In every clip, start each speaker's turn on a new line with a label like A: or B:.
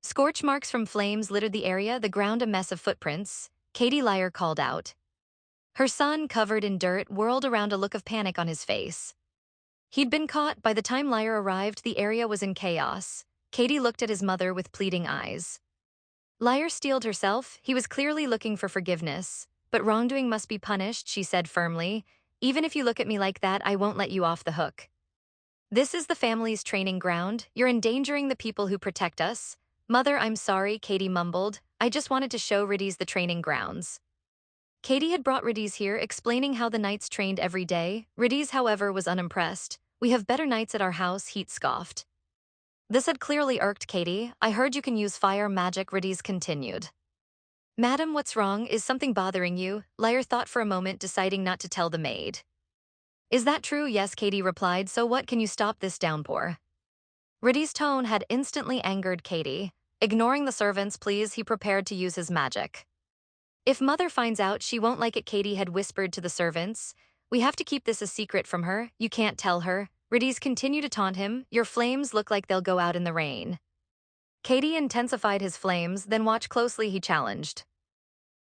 A: Scorch marks from flames littered the area, the ground a mess of footprints. Katie Liar called out. Her son, covered in dirt, whirled around, a look of panic on his face. He'd been caught. By the time Liar arrived, the area was in chaos. Katie looked at his mother with pleading eyes. Liar steeled herself. He was clearly looking for forgiveness. But wrongdoing must be punished, she said firmly. Even if you look at me like that, I won't let you off the hook. This is the family's training ground. You're endangering the people who protect us. Mother, I'm sorry, Katie mumbled. I just wanted to show Riddies the training grounds. Katie had brought Riddies here, explaining how the knights trained every day. Riddies, however, was unimpressed. We have better knights at our house, he scoffed. This had clearly irked Katie. I heard you can use fire magic, Riddies continued. Madam, what's wrong? Is something bothering you? Liar thought for a moment, deciding not to tell the maid. Is that true? Yes, Katie replied. So what? Can you stop this downpour? Riddies' tone had instantly angered Katie. Ignoring the servants, please, he prepared to use his magic. If Mother finds out, she won't like it, Katie had whispered to the servants. We have to keep this a secret from her. You can't tell her. Riddies continued to taunt him. Your flames look like they'll go out in the rain. Katie intensified his flames, then watch closely, he challenged.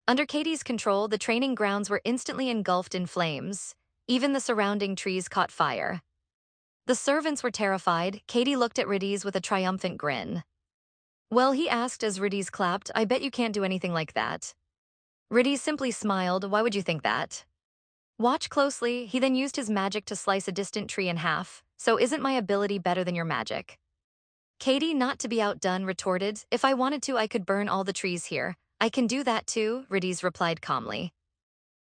A: Under Katie's control, the training grounds were instantly engulfed in flames. Even the surrounding trees caught fire. The servants were terrified. Katie looked at Riddies with a triumphant grin. Well, he asked as Riddies clapped, I bet you can't do anything like that. Riddies simply smiled. Why would you think that? Watch closely. He then used his magic to slice a distant tree in half. So isn't my ability better than your magic? Katie, not to be outdone, retorted, if I wanted to, I could burn all the trees here. I can do that too, Riddies replied calmly.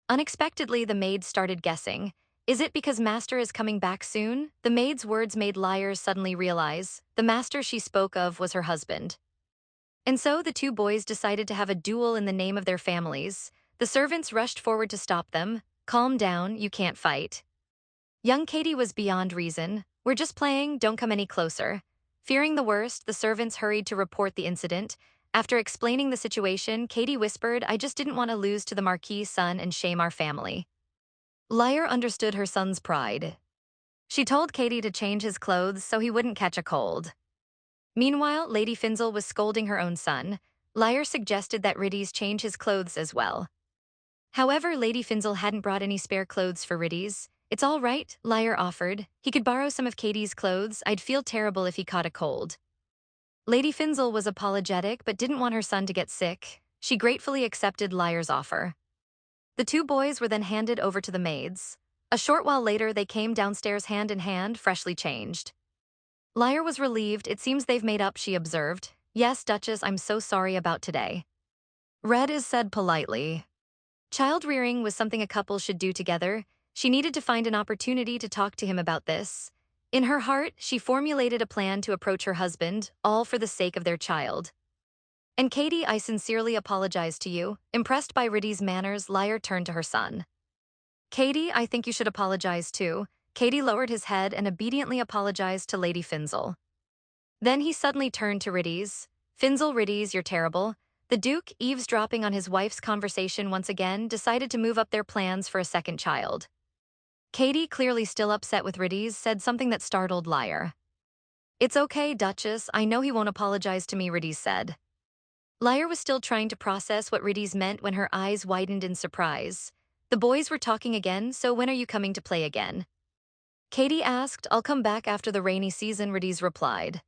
A: Unexpectedly, the maid started guessing. Is it because Master is coming back soon? The maid's words made Liar suddenly realize the Master she spoke of was her husband. And so the two boys decided to have a duel in the name of their families. The servants rushed forward to stop them. Calm down, you can't fight. Young Katie was beyond reason. We're just playing, don't come any closer. Fearing the worst, the servants hurried to report the incident. After explaining the situation, Katie whispered, I just didn't want to lose to the Marquis' son and shame our family. Liar understood her son's pride. She told Katie to change his clothes so he wouldn't catch a cold. Meanwhile, Lady Finzel was scolding her own son. Liar suggested that Riddies change his clothes as well. However, Lady Finzel hadn't brought any spare clothes for Riddies. It's all right, Liar offered. He could borrow some of Katie's clothes. I'd feel terrible if he caught a cold. Lady Finzel was apologetic but didn't want her son to get sick. She gratefully accepted Liar's offer. The two boys were then handed over to the maids. A short while later, they came downstairs hand in hand, freshly changed. Liar was relieved. It seems they've made up, she observed. Yes, Duchess, I'm so sorry about today. Red is said politely. Child rearing was something a couple should do together. She needed to find an opportunity to talk to him about this. In her heart, she formulated a plan to approach her husband, all for the sake of their child. And Katie, I sincerely apologize to you. Impressed by Riddies' manners, Liar turned to her son. Katie, I think you should apologize too. Katie lowered his head and obediently apologized to Lady Finzel. Then he suddenly turned to Riddies. Finzel, Riddies, you're terrible. The Duke, eavesdropping on his wife's conversation once again, decided to move up their plans for a second child. Katie, clearly still upset with Riddies, said something that startled Liar. It's okay, Duchess, I know he won't apologize to me, Riddies said. Liar was still trying to process what Riddies meant when her eyes widened in surprise. The boys were talking again, so when are you coming to play again? Katie asked. I'll come back after the rainy season, Riddies replied.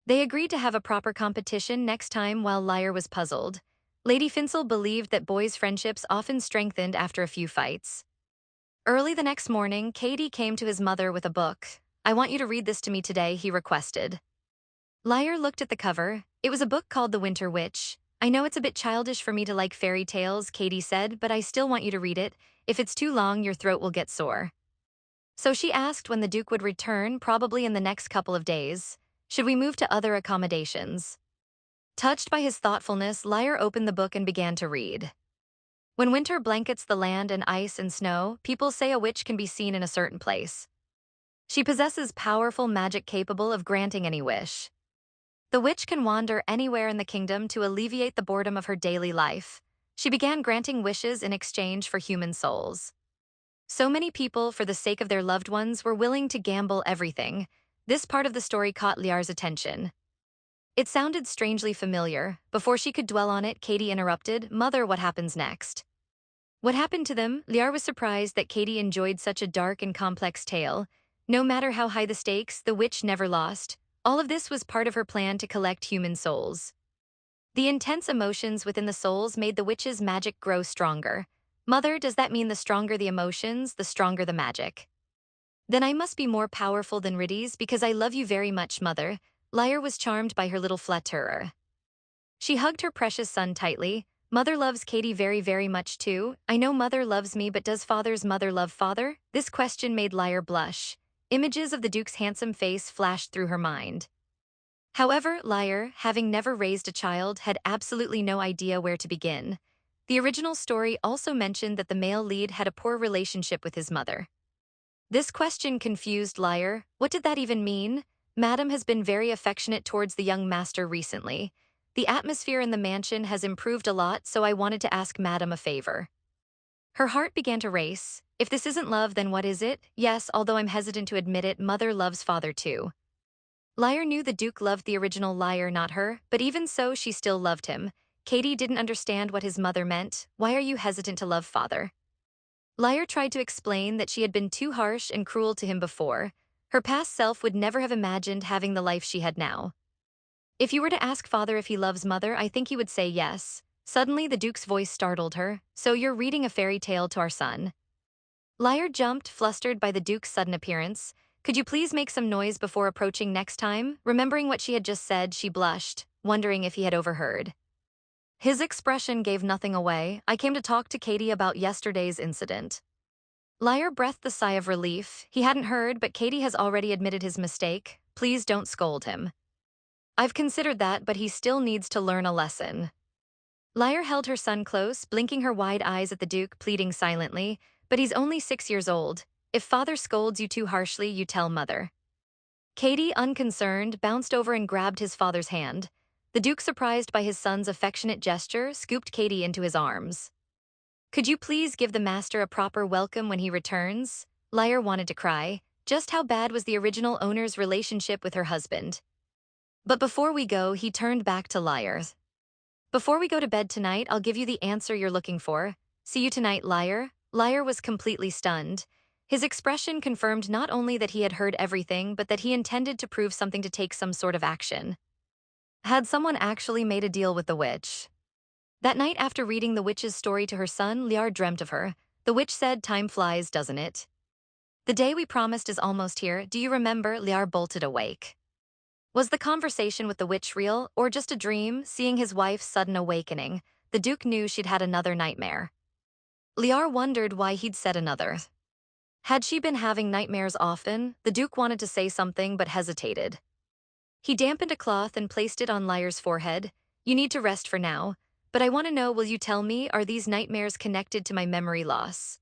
A: They agreed to have a proper competition next time while Liar was puzzled. Lady Finzel believed that boys' friendships often strengthened after a few fights. Early the next morning, Katie came to his mother with a book. I want you to read this to me today, he requested. Liar looked at the cover. It was a book called The Winter Witch. I know it's a bit childish for me to like fairy tales, Katie said, but I still want you to read it. If it's too long, your throat will get sore. So she asked when the Duke would return, probably in the next couple of days. Should we move to other accommodations? Touched by his thoughtfulness, Liar opened the book and began to read. When winter blankets the land in ice and snow, people say a witch can be seen in a certain place. She possesses powerful magic capable of granting any wish. The witch can wander anywhere in the kingdom to alleviate the boredom of her daily life. She began granting wishes in exchange for human souls. So many people, for the sake of their loved ones, were willing to gamble everything. This part of the story caught Liar's attention. It sounded strangely familiar. Before she could dwell on it, Katie interrupted, "Mother, what happens next?" What happened to them? Liar was surprised that Katie enjoyed such a dark and complex tale. No matter how high the stakes, the witch never lost. All of this was part of her plan to collect human souls. The intense emotions within the souls made the witch's magic grow stronger. Mother, does that mean the stronger the emotions, the stronger the magic? Then I must be more powerful than Riddies because I love you very much, Mother. Lyre was charmed by her little flatterer. She hugged her precious son tightly. Mother loves Katie very, very much too. I know Mother loves me, but does Father's mother love Father? This question made Lyre blush. Images of the Duke's handsome face flashed through her mind. However, Lyre, having never raised a child, had absolutely no idea where to begin. The original story also mentioned that the male lead had a poor relationship with his mother. This question confused Lyre. What did that even mean? Madam has been very affectionate towards the young master recently. The atmosphere in the mansion has improved a lot, so I wanted to ask Madam a favor. Her heart began to race. If this isn't love, then what is it? Yes, although I'm hesitant to admit it, Mother loves Father too. Lyre knew the Duke loved the original Lyre, not her, but even so, she still loved him. Katie didn't understand what his mother meant. Why are you hesitant to love Father? Lyre tried to explain that she had been too harsh and cruel to him before. Her past self would never have imagined having the life she had now. If you were to ask Father if he loves Mother, I think he would say yes. Suddenly, the Duke's voice startled her. So you're reading a fairy tale to our son? Lyre jumped, flustered by the Duke's sudden appearance. Could you please make some noise before approaching next time? Remembering what she had just said, she blushed, wondering if he had overheard. His expression gave nothing away. I came to talk to Katie about yesterday's incident. Lyre breathed a sigh of relief. He hadn't heard, but Katie has already admitted his mistake. Please don't scold him. I've considered that, but he still needs to learn a lesson. Lyre held her son close, blinking her wide eyes at the Duke, pleading silently. But he's only 6 years old. If Father scolds you too harshly, you tell Mother. Katie, unconcerned, bounced over and grabbed his father's hand. The Duke, surprised by his son's affectionate gesture, scooped Katie into his arms. Could you please give the master a proper welcome when he returns? Lyre wanted to cry. Just how bad was the original owner's relationship with her husband? But before we go, he turned back to Lyre. Before we go to bed tonight, I'll give you the answer you're looking for. See you tonight, Lyre. Lyre was completely stunned. His expression confirmed not only that he had heard everything, but that he intended to prove something, to take some sort of action. Had someone actually made a deal with the witch? That night, after reading the witch's story to her son, Lyre dreamt of her. The witch said, "Time flies, doesn't it? The day we promised is almost here. Do you remember?" Lyre bolted awake. Was the conversation with the witch real, or just a dream? Seeing his wife's sudden awakening, the Duke knew she'd had another nightmare. Lyre wondered why he'd said another. Had she been having nightmares often? The Duke wanted to say something but hesitated. He dampened a cloth and placed it on Lyre's forehead. You need to rest for now, but I want to know, will you tell me, are these nightmares connected to my memory loss?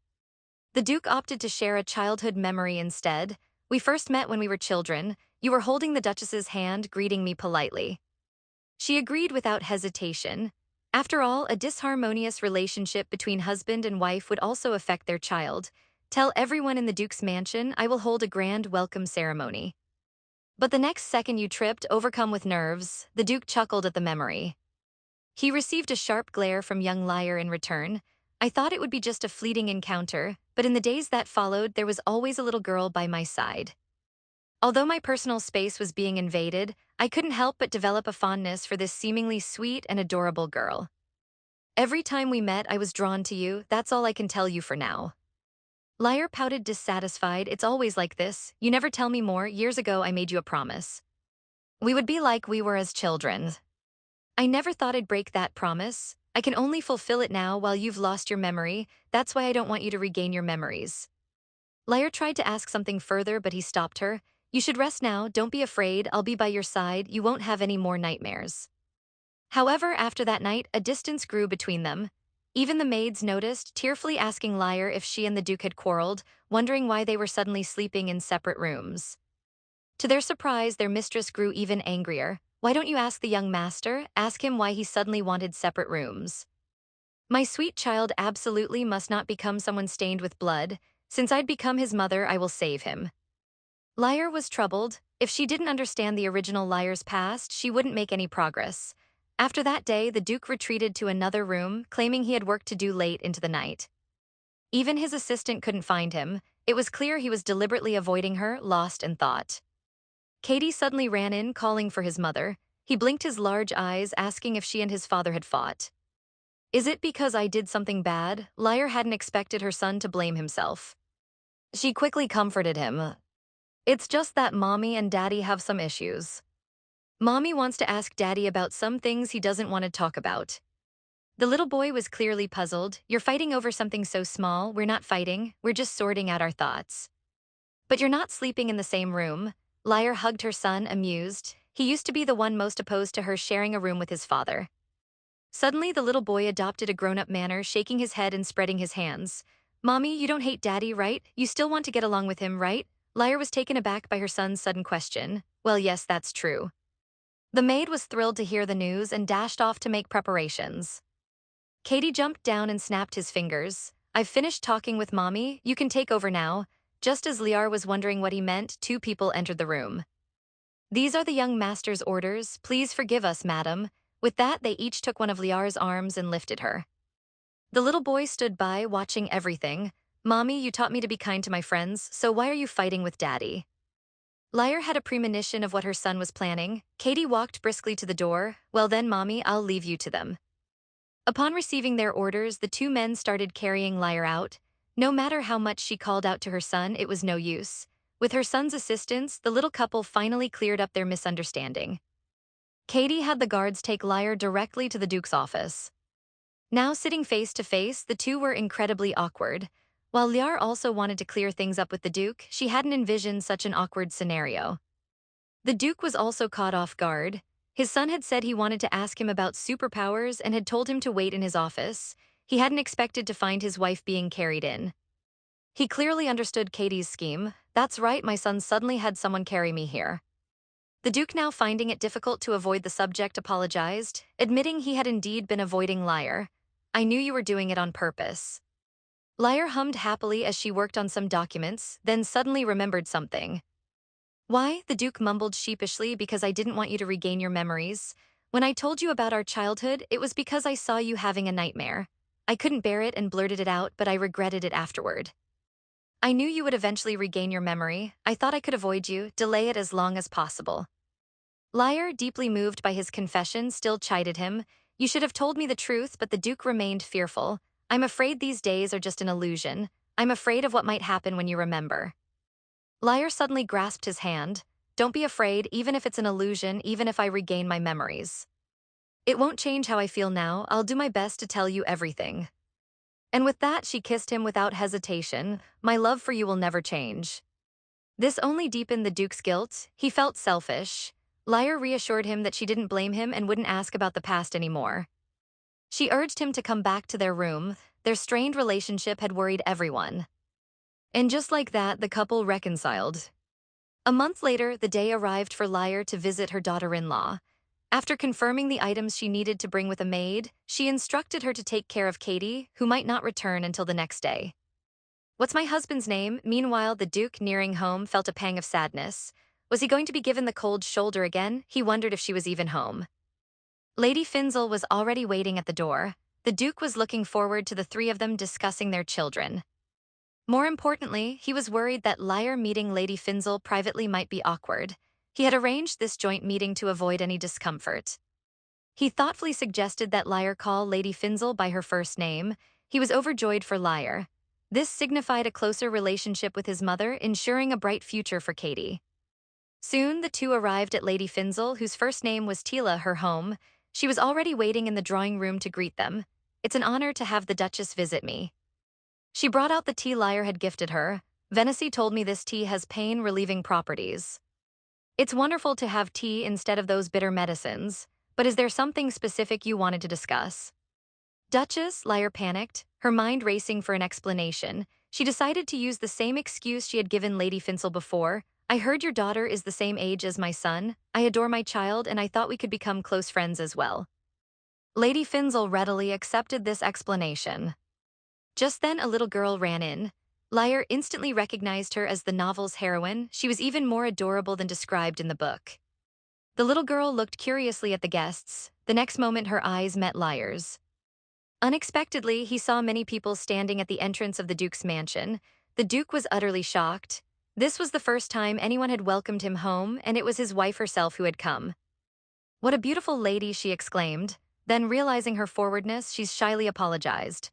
A: The Duke opted to share a childhood memory instead. We first met when we were children. You were holding the Duchess's hand, greeting me politely. She agreed without hesitation. After all, a disharmonious relationship between husband and wife would also affect their child. Tell everyone in the Duke's mansion I will hold a grand welcome ceremony. But the next second you tripped, overcome with nerves. The Duke chuckled at the memory. He received a sharp glare from young Lyre in return. I thought it would be just a fleeting encounter, but in the days that followed, there was always a little girl by my side. Although my personal space was being invaded, I couldn't help but develop a fondness for this seemingly sweet and adorable girl. Every time we met, I was drawn to you. That's all I can tell you for now. Lyre pouted, dissatisfied. It's always like this. You never tell me more. Years ago, I made you a promise. We would be like we were as children. I never thought I'd break that promise. I can only fulfill it now while you've lost your memory. That's why I don't want you to regain your memories. Lyre tried to ask something further, but he stopped her. You should rest now. Don't be afraid. I'll be by your side. You won't have any more nightmares. However, after that night, a distance grew between them. Even the maids noticed, tearfully asking Lyre if she and the Duke had quarreled, wondering why they were suddenly sleeping in separate rooms. To their surprise, their mistress grew even angrier. Why don't you ask the young master? Ask him why he suddenly wanted separate rooms. My sweet child absolutely must not become someone stained with blood. Since I'd become his mother, I will save him. Lyre was troubled. If she didn't understand the original liar's past, she wouldn't make any progress. After that day, the Duke retreated to another room, claiming he had work to do late into the night. Even his assistant couldn't find him. It was clear he was deliberately avoiding her, lost in thought. Katie suddenly ran in, calling for his mother. He blinked his large eyes, asking if she and his father had fought. Is it because I did something bad? Liar hadn't expected her son to blame himself. She quickly comforted him. It's just that Mommy and Daddy have some issues. Mommy wants to ask Daddy about some things he doesn't want to talk about. The little boy was clearly puzzled. You're fighting over something so small. We're not fighting. We're just sorting out our thoughts. But you're not sleeping in the same room. Liar hugged her son, amused. He used to be the one most opposed to her sharing a room with his father. Suddenly, the little boy adopted a grown-up manner, shaking his head and spreading his hands. Mommy, you don't hate Daddy, right? You still want to get along with him, right? Liar was taken aback by her son's sudden question. Well, yes, that's true. The maid was thrilled to hear the news and dashed off to make preparations. Katie jumped down and snapped his fingers. I've finished talking with Mommy, you can take over now. Just as Liar was wondering what he meant, two people entered the room. These are the young master's orders. Please forgive us, madam. With that, they each took one of Liar's arms and lifted her. The little boy stood by, watching everything. Mommy, you taught me to be kind to my friends, so why are you fighting with Daddy? Liar had a premonition of what her son was planning. Katie walked briskly to the door. Well then, Mommy, I'll leave you to them. Upon receiving their orders, the two men started carrying Liar out. No matter how much she called out to her son, it was no use. With her son's assistance, the little couple finally cleared up their misunderstanding. Katie had the guards take Liar directly to the Duke's office. Now sitting face to face, the two were incredibly awkward. While Liar also wanted to clear things up with the Duke, she hadn't envisioned such an awkward scenario. The Duke was also caught off guard. His son had said he wanted to ask him about superpowers and had told him to wait in his office. He hadn't expected to find his wife being carried in. He clearly understood Katie's scheme. That's right, my son suddenly had someone carry me here. The Duke, now finding it difficult to avoid the subject, apologized, admitting he had indeed been avoiding Liar. I knew you were doing it on purpose. Liar hummed happily as she worked on some documents, then suddenly remembered something. Why? The Duke mumbled sheepishly. Because I didn't want you to regain your memories. When I told you about our childhood, it was because I saw you having a nightmare. I couldn't bear it and blurted it out, but I regretted it afterward. I knew you would eventually regain your memory. I thought I could avoid you, delay it as long as possible. Liar, deeply moved by his confession, still chided him. You should have told me the truth, but the Duke remained fearful. I'm afraid these days are just an illusion. I'm afraid of what might happen when you remember. Liar suddenly grasped his hand. Don't be afraid, even if it's an illusion, even if I regain my memories. It won't change how I feel now. I'll do my best to tell you everything. And with that, she kissed him without hesitation. My love for you will never change. This only deepened the Duke's guilt. He felt selfish. Liar reassured him that she didn't blame him and wouldn't ask about the past anymore. She urged him to come back to their room. Their strained relationship had worried everyone. And just like that, the couple reconciled. A month later, the day arrived for Liar to visit her daughter-in-law. After confirming the items she needed to bring with a maid, she instructed her to take care of Katie, who might not return until the next day. What's my husband's name? Meanwhile, the Duke, nearing home, felt a pang of sadness. Was he going to be given the cold shoulder again? He wondered if she was even home. Lady Finzel was already waiting at the door. The Duke was looking forward to the three of them discussing their children. More importantly, he was worried that Liar meeting Lady Finzel privately might be awkward. He had arranged this joint meeting to avoid any discomfort. He thoughtfully suggested that Liar call Lady Finzel by her first name. He was overjoyed for Liar. This signified a closer relationship with his mother, ensuring a bright future for Katie. Soon, the two arrived at Lady Finzel, whose first name was Tila, her home. She was already waiting in the drawing room to greet them. It's an honor to have the Duchess visit me. She brought out the tea Liar had gifted her. Venecy told me this tea has pain-relieving properties. It's wonderful to have tea instead of those bitter medicines, but is there something specific you wanted to discuss? Duchess, Liar panicked, her mind racing for an explanation. She decided to use the same excuse she had given Lady Finzel before. I heard your daughter is the same age as my son. I adore my child and I thought we could become close friends as well. Lady Finzel readily accepted this explanation. Just then a little girl ran in. Lyre instantly recognized her as the novel's heroine. She was even more adorable than described in the book. The little girl looked curiously at the guests. The next moment her eyes met Lyre's. Unexpectedly, he saw many people standing at the entrance of the Duke's mansion. The Duke was utterly shocked. This was the first time anyone had welcomed him home, and it was his wife herself who had come. "What a beautiful lady," she exclaimed. Then, realizing her forwardness, she shyly apologized.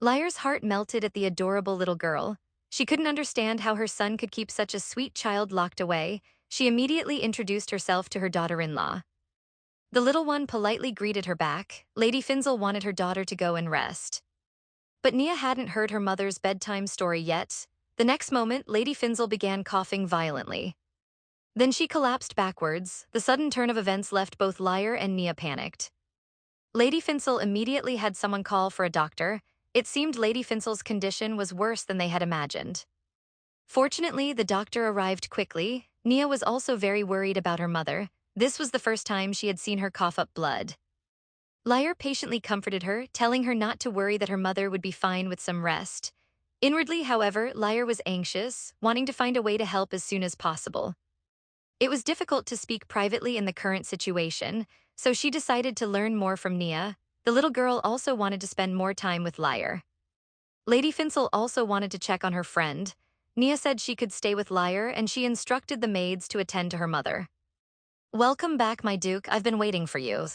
A: Lyre's heart melted at the adorable little girl. She couldn't understand how her son could keep such a sweet child locked away. She immediately introduced herself to her daughter-in-law. The little one politely greeted her back. Lady Finzel wanted her daughter to go and rest. But Nia hadn't heard her mother's bedtime story yet. The next moment, Lady Finzel began coughing violently. Then she collapsed backwards. The sudden turn of events left both Lyre and Nia panicked. Lady Finzel immediately had someone call for a doctor. It seemed Lady Finzel's condition was worse than they had imagined. Fortunately, the doctor arrived quickly. Nia was also very worried about her mother. This was the first time she had seen her cough up blood. Lyre patiently comforted her, telling her not to worry that her mother would be fine with some rest. Inwardly, however, Lyre was anxious, wanting to find a way to help as soon as possible. It was difficult to speak privately in the current situation, so she decided to learn more from Nia. The little girl also wanted to spend more time with Lyre. Lady Finzel also wanted to check on her friend. Nia said she could stay with Lyre, and she instructed the maids to attend to her mother. "Welcome back, my Duke. I've been waiting for you."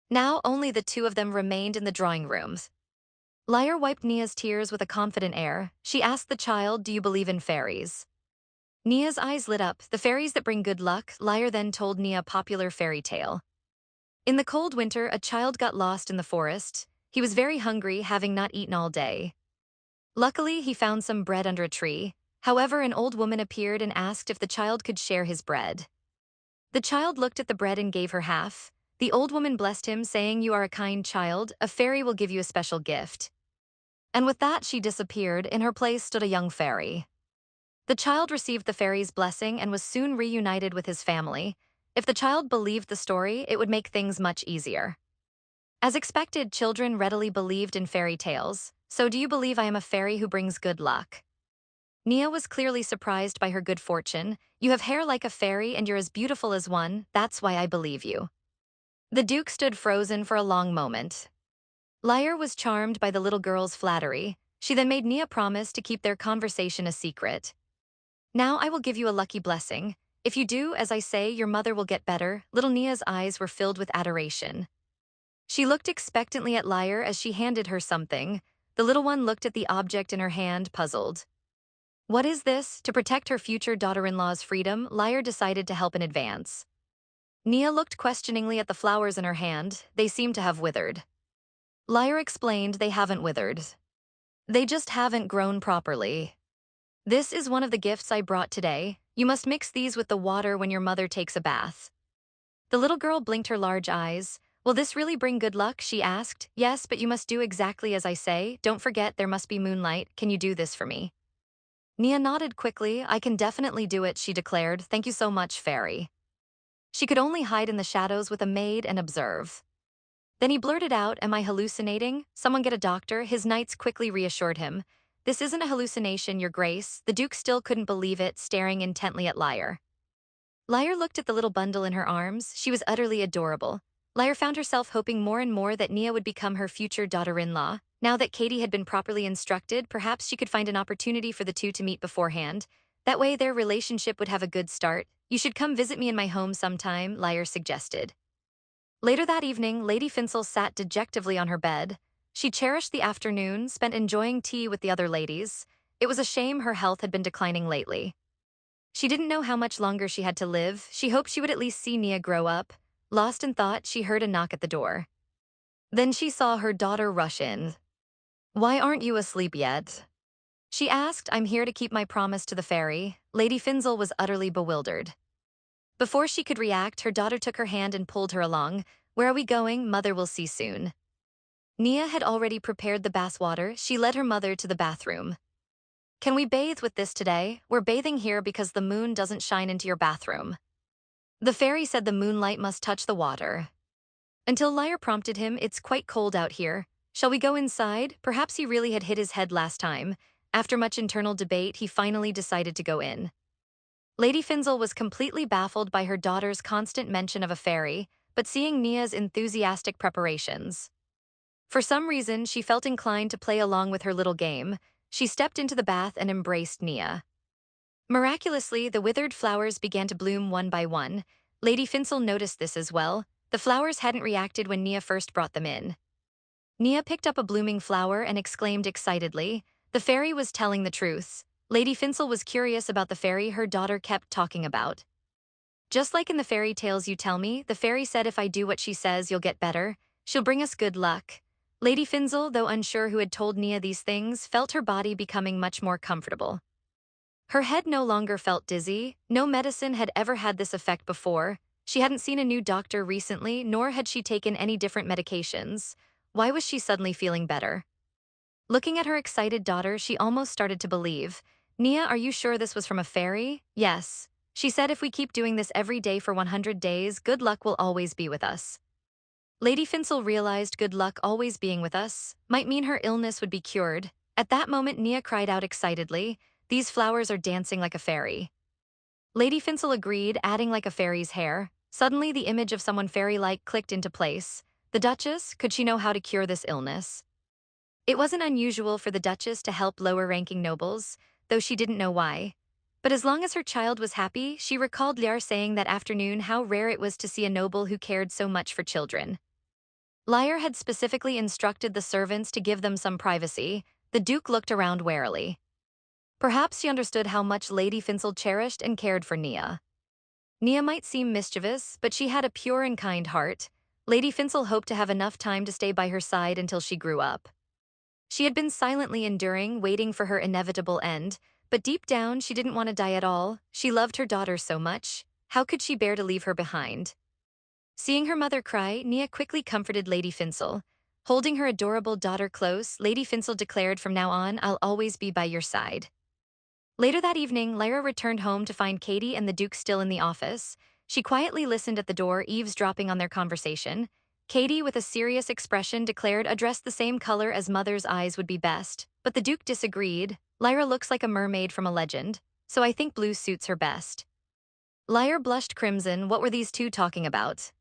A: Now only the two of them remained in the drawing rooms. Lyre wiped Nia's tears with a confident air. She asked the child, "Do you believe in fairies?" Nia's eyes lit up. "The fairies that bring good luck." Lyre then told Nia a popular fairy tale. In the cold winter, a child got lost in the forest. He was very hungry, having not eaten all day. Luckily, he found some bread under a tree. However, an old woman appeared and asked if the child could share his bread. The child looked at the bread and gave her half. The old woman blessed him, saying, "You are a kind child. A fairy will give you a special gift." And with that, she disappeared. In her place stood a young fairy. The child received the fairy's blessing and was soon reunited with his family. If the child believed the story, it would make things much easier. As expected, children readily believed in fairy tales. "So do you believe I am a fairy who brings good luck?" Nia was clearly surprised by her good fortune. "You have hair like a fairy and you're as beautiful as one. That's why I believe you." The Duke stood frozen for a long moment. Lyre was charmed by the little girl's flattery. She then made Nia promise to keep their conversation a secret. "Now I will give you a lucky blessing. If you do as I say, your mother will get better." Little Nia's eyes were filled with adoration. She looked expectantly at Lyre as she handed her something. The little one looked at the object in her hand, puzzled. What is this? To protect her future daughter-in-law's freedom, Lyre decided to help in advance. Nia looked questioningly at the flowers in her hand. They seemed to have withered. Lyre explained, "They haven't withered. They just haven't grown properly. This is one of the gifts I brought today. You must mix these with the water when your mother takes a bath." The little girl blinked her large eyes. "Will this really bring good luck?" she asked. "Yes, but you must do exactly as I say. Don't forget there must be moonlight. Can you do this for me?" Nia nodded quickly. "I can definitely do it," she declared. "Thank you so much, fairy." She could only hide in the shadows with a maid and observe. Then he blurted out, "Am I hallucinating? Someone get a doctor." His knights quickly reassured him. "This isn't a hallucination, your grace." The Duke still couldn't believe it, staring intently at Lyre. Lyre looked at the little bundle in her arms. She was utterly adorable. Lyre found herself hoping more and more that Nia would become her future daughter-in-law. Now that Katie had been properly instructed, perhaps she could find an opportunity for the two to meet beforehand. That way their relationship would have a good start. "You should come visit me in my home sometime," Lyre suggested. Later that evening, Lady Finzel sat dejectively on her bed. She cherished the afternoon, spent enjoying tea with the other ladies. It was a shame her health had been declining lately. She didn't know how much longer she had to live. She hoped she would at least see Nia grow up. Lost in thought, she heard a knock at the door. Then she saw her daughter rush in. "Why aren't you asleep yet?" she asked. "I'm here to keep my promise to the fairy." Lady Finzel was utterly bewildered. Before she could react, her daughter took her hand and pulled her along. "Where are we going? Mother will see soon." Nia had already prepared the bath water. She led her mother to the bathroom. "Can we bathe with this today? We're bathing here because the moon doesn't shine into your bathroom." The fairy said the moonlight must touch the water. Until Lyre prompted him, "It's quite cold out here. Shall we go inside?" Perhaps he really had hit his head last time. After much internal debate, he finally decided to go in. Lady Finzel was completely baffled by her daughter's constant mention of a fairy, but seeing Nia's enthusiastic preparations. For some reason, she felt inclined to play along with her little game. She stepped into the bath and embraced Nia. Miraculously, the withered flowers began to bloom one by one. Lady Finzel noticed this as well. The flowers hadn't reacted when Nia first brought them in. Nia picked up a blooming flower and exclaimed excitedly, "The fairy was telling the truth." Lady Finzel was curious about the fairy her daughter kept talking about. "Just like in the fairy tales you tell me, the fairy said if I do what she says, you'll get better. She'll bring us good luck." Lady Finzel, though unsure who had told Nia these things, felt her body becoming much more comfortable. Her head no longer felt dizzy. No medicine had ever had this effect before. She hadn't seen a new doctor recently, nor had she taken any different medications. Why was she suddenly feeling better? Looking at her excited daughter, she almost started to believe. "Nia, are you sure this was from a fairy?" "Yes. She said if we keep doing this every day for 100 days, good luck will always be with us." Lady Finzel realized good luck always being with us might mean her illness would be cured. At that moment, Nia cried out excitedly, "These flowers are dancing like a fairy." Lady Finzel agreed, adding like a fairy's hair. Suddenly, the image of someone fairy-like clicked into place. The Duchess, could she know how to cure this illness? It wasn't unusual for the Duchess to help lower-ranking nobles, though she didn't know why. But as long as her child was happy, she recalled Liar saying that afternoon how rare it was to see a noble who cared so much for children. Liar had specifically instructed the servants to give them some privacy. The Duke looked around warily. Perhaps she understood how much Lady Finzel cherished and cared for Nia. Nia might seem mischievous, but she had a pure and kind heart. Lady Finzel hoped to have enough time to stay by her side until she grew up. She had been silently enduring, waiting for her inevitable end, but deep down she didn't want to die at all. She loved her daughter so much. How could she bear to leave her behind? Seeing her mother cry, Nia quickly comforted Lady Finzel. Holding her adorable daughter close, Lady Finzel declared, "From now on, I'll always be by your side." Later that evening, Lyra returned home to find Katie and the Duke still in the office. She quietly listened at the door, eavesdropping on their conversation. Katie, with a serious expression, declared a dress the same color as Mother's eyes would be best, but the Duke disagreed. "Lyra looks like a mermaid from a legend, so I think blue suits her best." Lyra blushed crimson. What were these two talking about?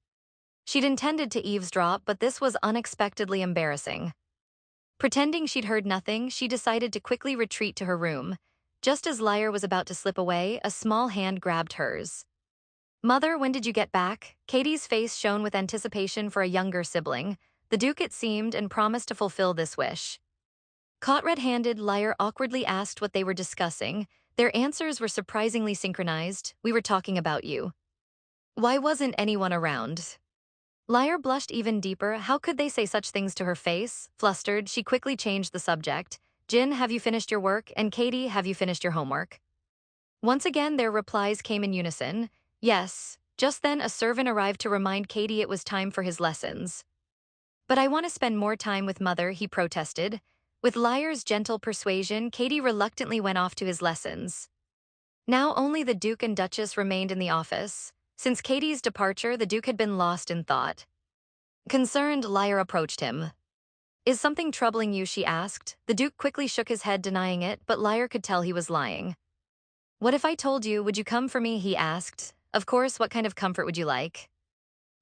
A: She'd intended to eavesdrop, but this was unexpectedly embarrassing. Pretending she'd heard nothing, she decided to quickly retreat to her room. Just as Lyra was about to slip away, a small hand grabbed hers. "Mother, when did you get back?" Katie's face shone with anticipation for a younger sibling. The Duke, it seemed, and promised to fulfill this wish. Caught red-handed, Lyra awkwardly asked what they were discussing. Their answers were surprisingly synchronized. "We were talking about you." "Why wasn't anyone around?" Lyra blushed even deeper. How could they say such things to her face? Flustered, she quickly changed the subject. "Jin, have you finished your work? And Katie, have you finished your homework?" Once again, their replies came in unison. "Yes." Just then, a servant arrived to remind Katie it was time for his lessons. "But I want to spend more time with Mother," he protested. With Lyra's gentle persuasion, Katie reluctantly went off to his lessons. Now only the Duke and Duchess remained in the office. Since Katie's departure, the Duke had been lost in thought. Concerned, Lyra approached him. "Is something troubling you?" she asked. The Duke quickly shook his head, denying it, but Lyra could tell he was lying. "What if I told you? Would you come for me?" he asked. "Of course, what kind of comfort would you like?"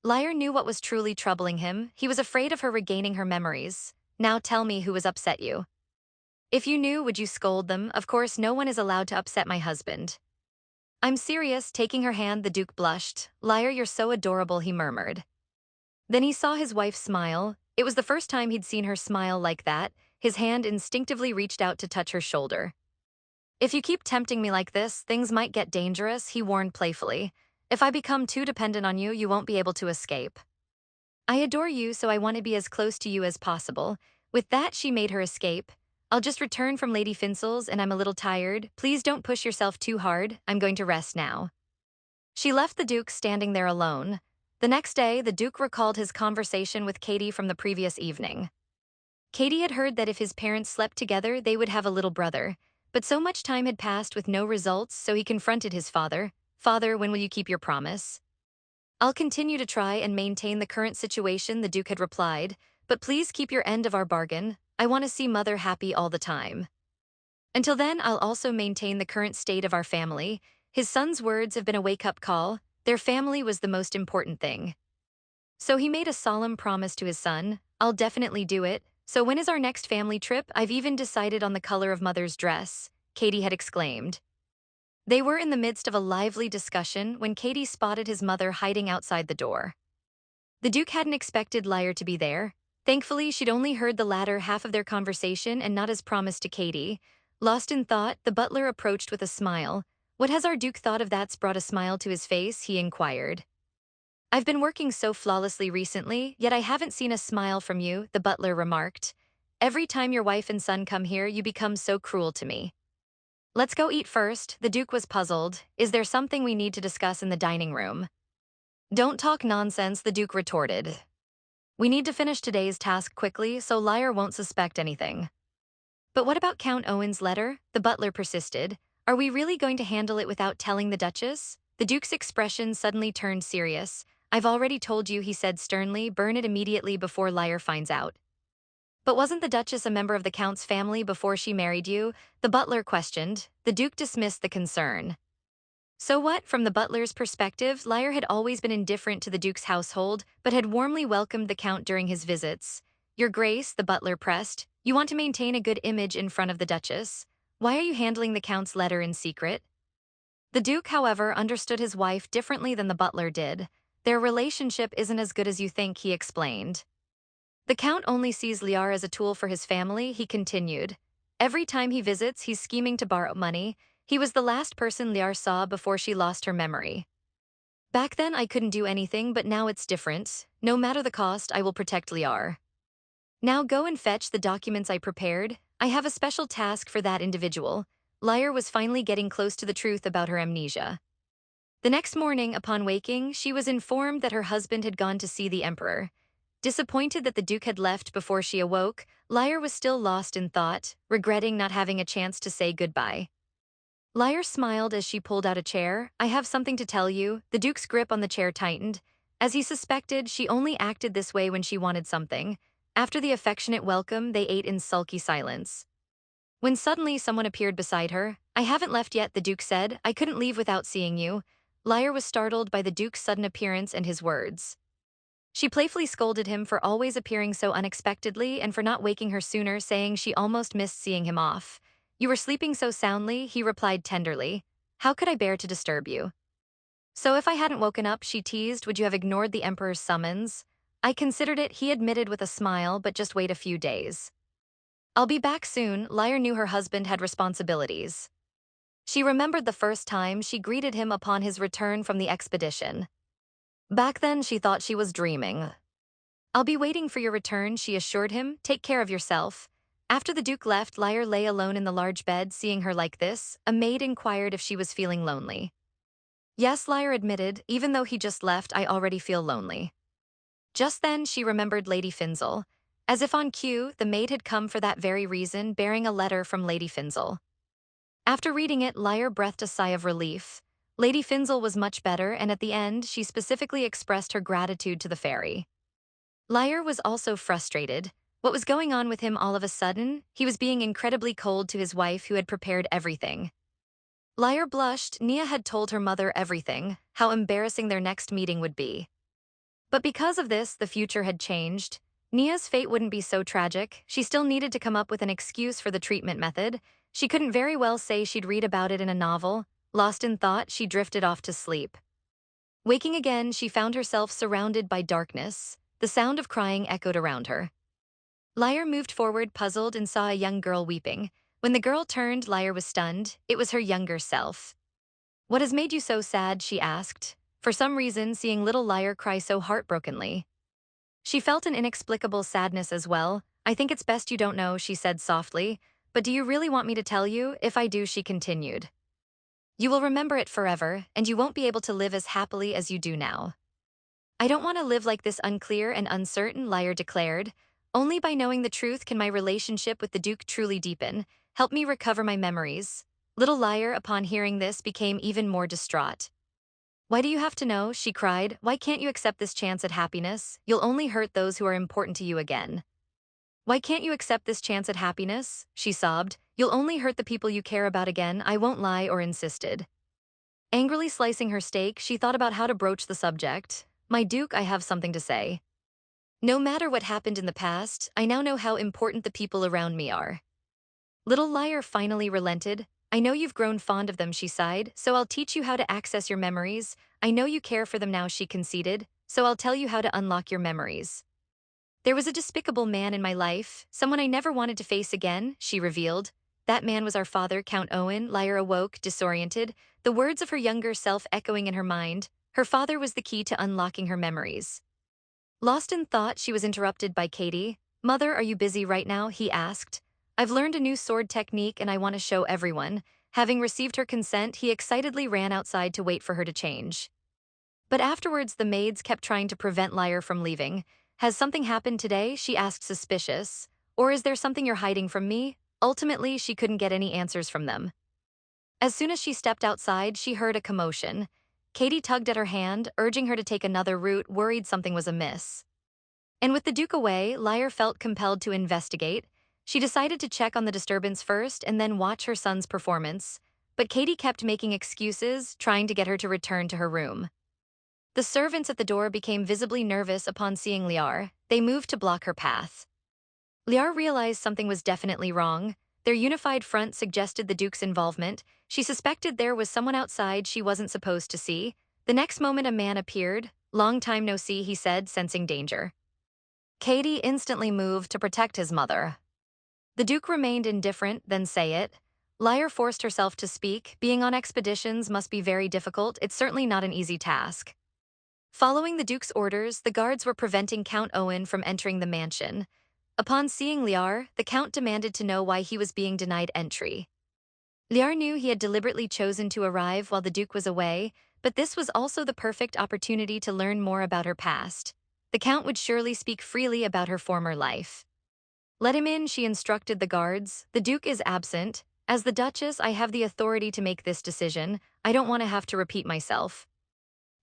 A: Lyra knew what was truly troubling him. He was afraid of her regaining her memories. "Now tell me who has upset you." "If you knew, would you scold them? Of course, no one is allowed to upset my husband." "I'm serious." Taking her hand, the Duke blushed. "Lyra, you're so adorable," he murmured. Then he saw his wife smile. It was the first time he'd seen her smile like that. His hand instinctively reached out to touch her shoulder. "If you keep tempting me like this, things might get dangerous," he warned playfully. "If I become too dependent on you, you won't be able to escape. I adore you, so I want to be as close to you as possible." With that, she made her escape. "I'll just return from Lady Finzel's and I'm a little tired. Please don't push yourself too hard. I'm going to rest now." She left the Duke standing there alone. The next day, the Duke recalled his conversation with Katie from the previous evening. Katie had heard that if his parents slept together, they would have a little brother. But so much time had passed with no results, so he confronted his father. "Father, when will you keep your promise?" "I'll continue to try and maintain the current situation," the Duke had replied. "But please keep your end of our bargain. I want to see Mother happy all the time." Until then, I'll also maintain the current state of our family. His son's words have been a wake-up call. Their family was the most important thing. So he made a solemn promise to his son. I'll definitely do it. So when is our next family trip? I've even decided on the color of mother's dress, Katie had exclaimed. They were in the midst of a lively discussion when Katie spotted his mother hiding outside the door. The Duke hadn't expected Lyre to be there. Thankfully, she'd only heard the latter half of their conversation and not as promised to Katie. Lost in thought, the butler approached with a smile. What has our Duke thought of that's brought a smile to his face? He inquired. I've been working so flawlessly recently, yet I haven't seen a smile from you, the butler remarked. Every time your wife and son come here, you become so cruel to me. Let's go eat first, the Duke was puzzled. Is there something we need to discuss in the dining room? Don't talk nonsense, the Duke retorted. We need to finish today's task quickly so Lyre won't suspect anything. But what about Count Owen's letter? The butler persisted. Are we really going to handle it without telling the Duchess? The Duke's expression suddenly turned serious. I've already told you, he said sternly, burn it immediately before Lyre finds out. But wasn't the Duchess a member of the Count's family before she married you? The butler questioned. The Duke dismissed the concern. So what? From the butler's perspective, Lyre had always been indifferent to the Duke's household, but had warmly welcomed the Count during his visits. Your Grace, the butler pressed, you want to maintain a good image in front of the Duchess. Why are you handling the Count's letter in secret? The Duke, however, understood his wife differently than the butler did. Their relationship isn't as good as you think, he explained. The Count only sees Lyre as a tool for his family, he continued. Every time he visits, he's scheming to borrow money. He was the last person Lyre saw before she lost her memory. Back then, I couldn't do anything, but now it's different. No matter the cost, I will protect Lyre. Now go and fetch the documents I prepared. I have a special task for that individual. Lyre was finally getting close to the truth about her amnesia. The next morning, upon waking, she was informed that her husband had gone to see the Emperor. Disappointed that the Duke had left before she awoke, Lyre was still lost in thought, regretting not having a chance to say goodbye. Lyre smiled as she pulled out a chair. I have something to tell you. The Duke's grip on the chair tightened. As he suspected, she only acted this way when she wanted something. After the affectionate welcome, they ate in sulky silence. When suddenly someone appeared beside her. I haven't left yet, the Duke said. I couldn't leave without seeing you. Lyre was startled by the Duke's sudden appearance and his words. She playfully scolded him for always appearing so unexpectedly and for not waking her sooner, saying she almost missed seeing him off. You were sleeping so soundly, he replied tenderly. How could I bear to disturb you? So if I hadn't woken up, she teased, would you have ignored the Emperor's summons? I considered it, he admitted with a smile, but just wait a few days. I'll be back soon. Lyre knew her husband had responsibilities. She remembered the first time she greeted him upon his return from the expedition. Back then, she thought she was dreaming. I'll be waiting for your return, she assured him. Take care of yourself. After the Duke left, Lyre lay alone in the large bed. Seeing her like this, a maid inquired if she was feeling lonely. Yes, Lyre admitted, even though he just left, I already feel lonely. Just then, she remembered Lady Finzel. As if on cue, the maid had come for that very reason, bearing a letter from Lady Finzel. After reading it, Lyre breathed a sigh of relief. Lady Finzel was much better, and at the end, she specifically expressed her gratitude to the fairy. Lyre was also frustrated. What was going on with him all of a sudden? He was being incredibly cold to his wife who had prepared everything. Lyre blushed. Nia had told her mother everything, how embarrassing their next meeting would be. But because of this, the future had changed. Nia's fate wouldn't be so tragic. She still needed to come up with an excuse for the treatment method. She couldn't very well say she'd read about it in a novel. Lost in thought, she drifted off to sleep. Waking again, she found herself surrounded by darkness. The sound of crying echoed around her. Lyre moved forward, puzzled, and saw a young girl weeping. When the girl turned, Lyre was stunned. It was her younger self. What has made you so sad? She asked. For some reason, seeing little Lyre cry so heartbrokenly. She felt an inexplicable sadness as well. I think it's best you don't know, she said softly. But do you really want me to tell you? If I do, she continued. You will remember it forever, and you won't be able to live as happily as you do now. I don't want to live like this, unclear and uncertain, Lyre declared. Only by knowing the truth can my relationship with the Duke truly deepen. Help me recover my memories. Little Lyre, upon hearing this, became even more distraught. Why do you have to know? She cried. Why can't you accept this chance at happiness? You'll only hurt those who are important to you again. Why can't you accept this chance at happiness? She sobbed. You'll only hurt the people you care about again, I won't lie or insisted. Angrily slicing her steak, she thought about how to broach the subject. My Duke, I have something to say. No matter what happened in the past, I now know how important the people around me are. Little Liar finally relented. I know you've grown fond of them, she sighed, so I'll teach you how to access your memories. I know you care for them now, she conceded, so I'll tell you how to unlock your memories. There was a despicable man in my life, someone I never wanted to face again, she revealed. That man was our father, Count Owen. Liar awoke, disoriented, the words of her younger self echoing in her mind. Her father was the key to unlocking her memories. Lost in thought, she was interrupted by Katie. Mother, are you busy right now? He asked. I've learned a new sword technique and I want to show everyone. Having received her consent, he excitedly ran outside to wait for her to change. But afterwards, the maids kept trying to prevent Liar from leaving. Has something happened today? She asked, suspicious. Or is there something you're hiding from me? Ultimately, she couldn't get any answers from them. As soon as she stepped outside, she heard a commotion. Katie tugged at her hand, urging her to take another route, worried something was amiss. And with the Duke away, Liar felt compelled to investigate. She decided to check on the disturbance first and then watch her son's performance. But Katie kept making excuses, trying to get her to return to her room. The servants at the door became visibly nervous upon seeing Liar. They moved to block her path. Liar realized something was definitely wrong. Their unified front suggested the Duke's involvement. She suspected there was someone outside she wasn't supposed to see. The next moment, a man appeared. Long time no see, he said, sensing danger. Katie instantly moved to protect his mother. The Duke remained indifferent, then say it. Liar forced herself to speak. Being on expeditions must be very difficult. It's certainly not an easy task. Following the Duke's orders, the guards were preventing Count Owen from entering the mansion. Upon seeing Liar, the Count demanded to know why he was being denied entry. Liar knew he had deliberately chosen to arrive while the Duke was away, but this was also the perfect opportunity to learn more about her past. The Count would surely speak freely about her former life. Let him in, she instructed the guards. The Duke is absent. As the Duchess, I have the authority to make this decision. I don't want to have to repeat myself.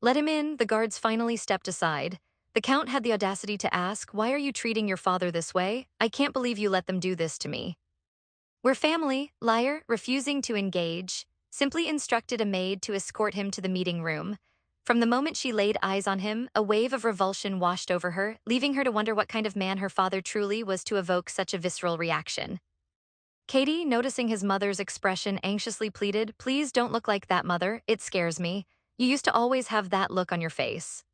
A: Let him in, the guards finally stepped aside. The Count had the audacity to ask, why are you treating your father this way? I can't believe you let them do this to me. We're family, Liar, refusing to engage, simply instructed a maid to escort him to the meeting room. From the moment she laid eyes on him, a wave of revulsion washed over her, leaving her to wonder what kind of man her father truly was to evoke such a visceral reaction. Katie, noticing his mother's expression, anxiously pleaded, please don't look like that, Mother, it scares me. You used to always have that look on your face.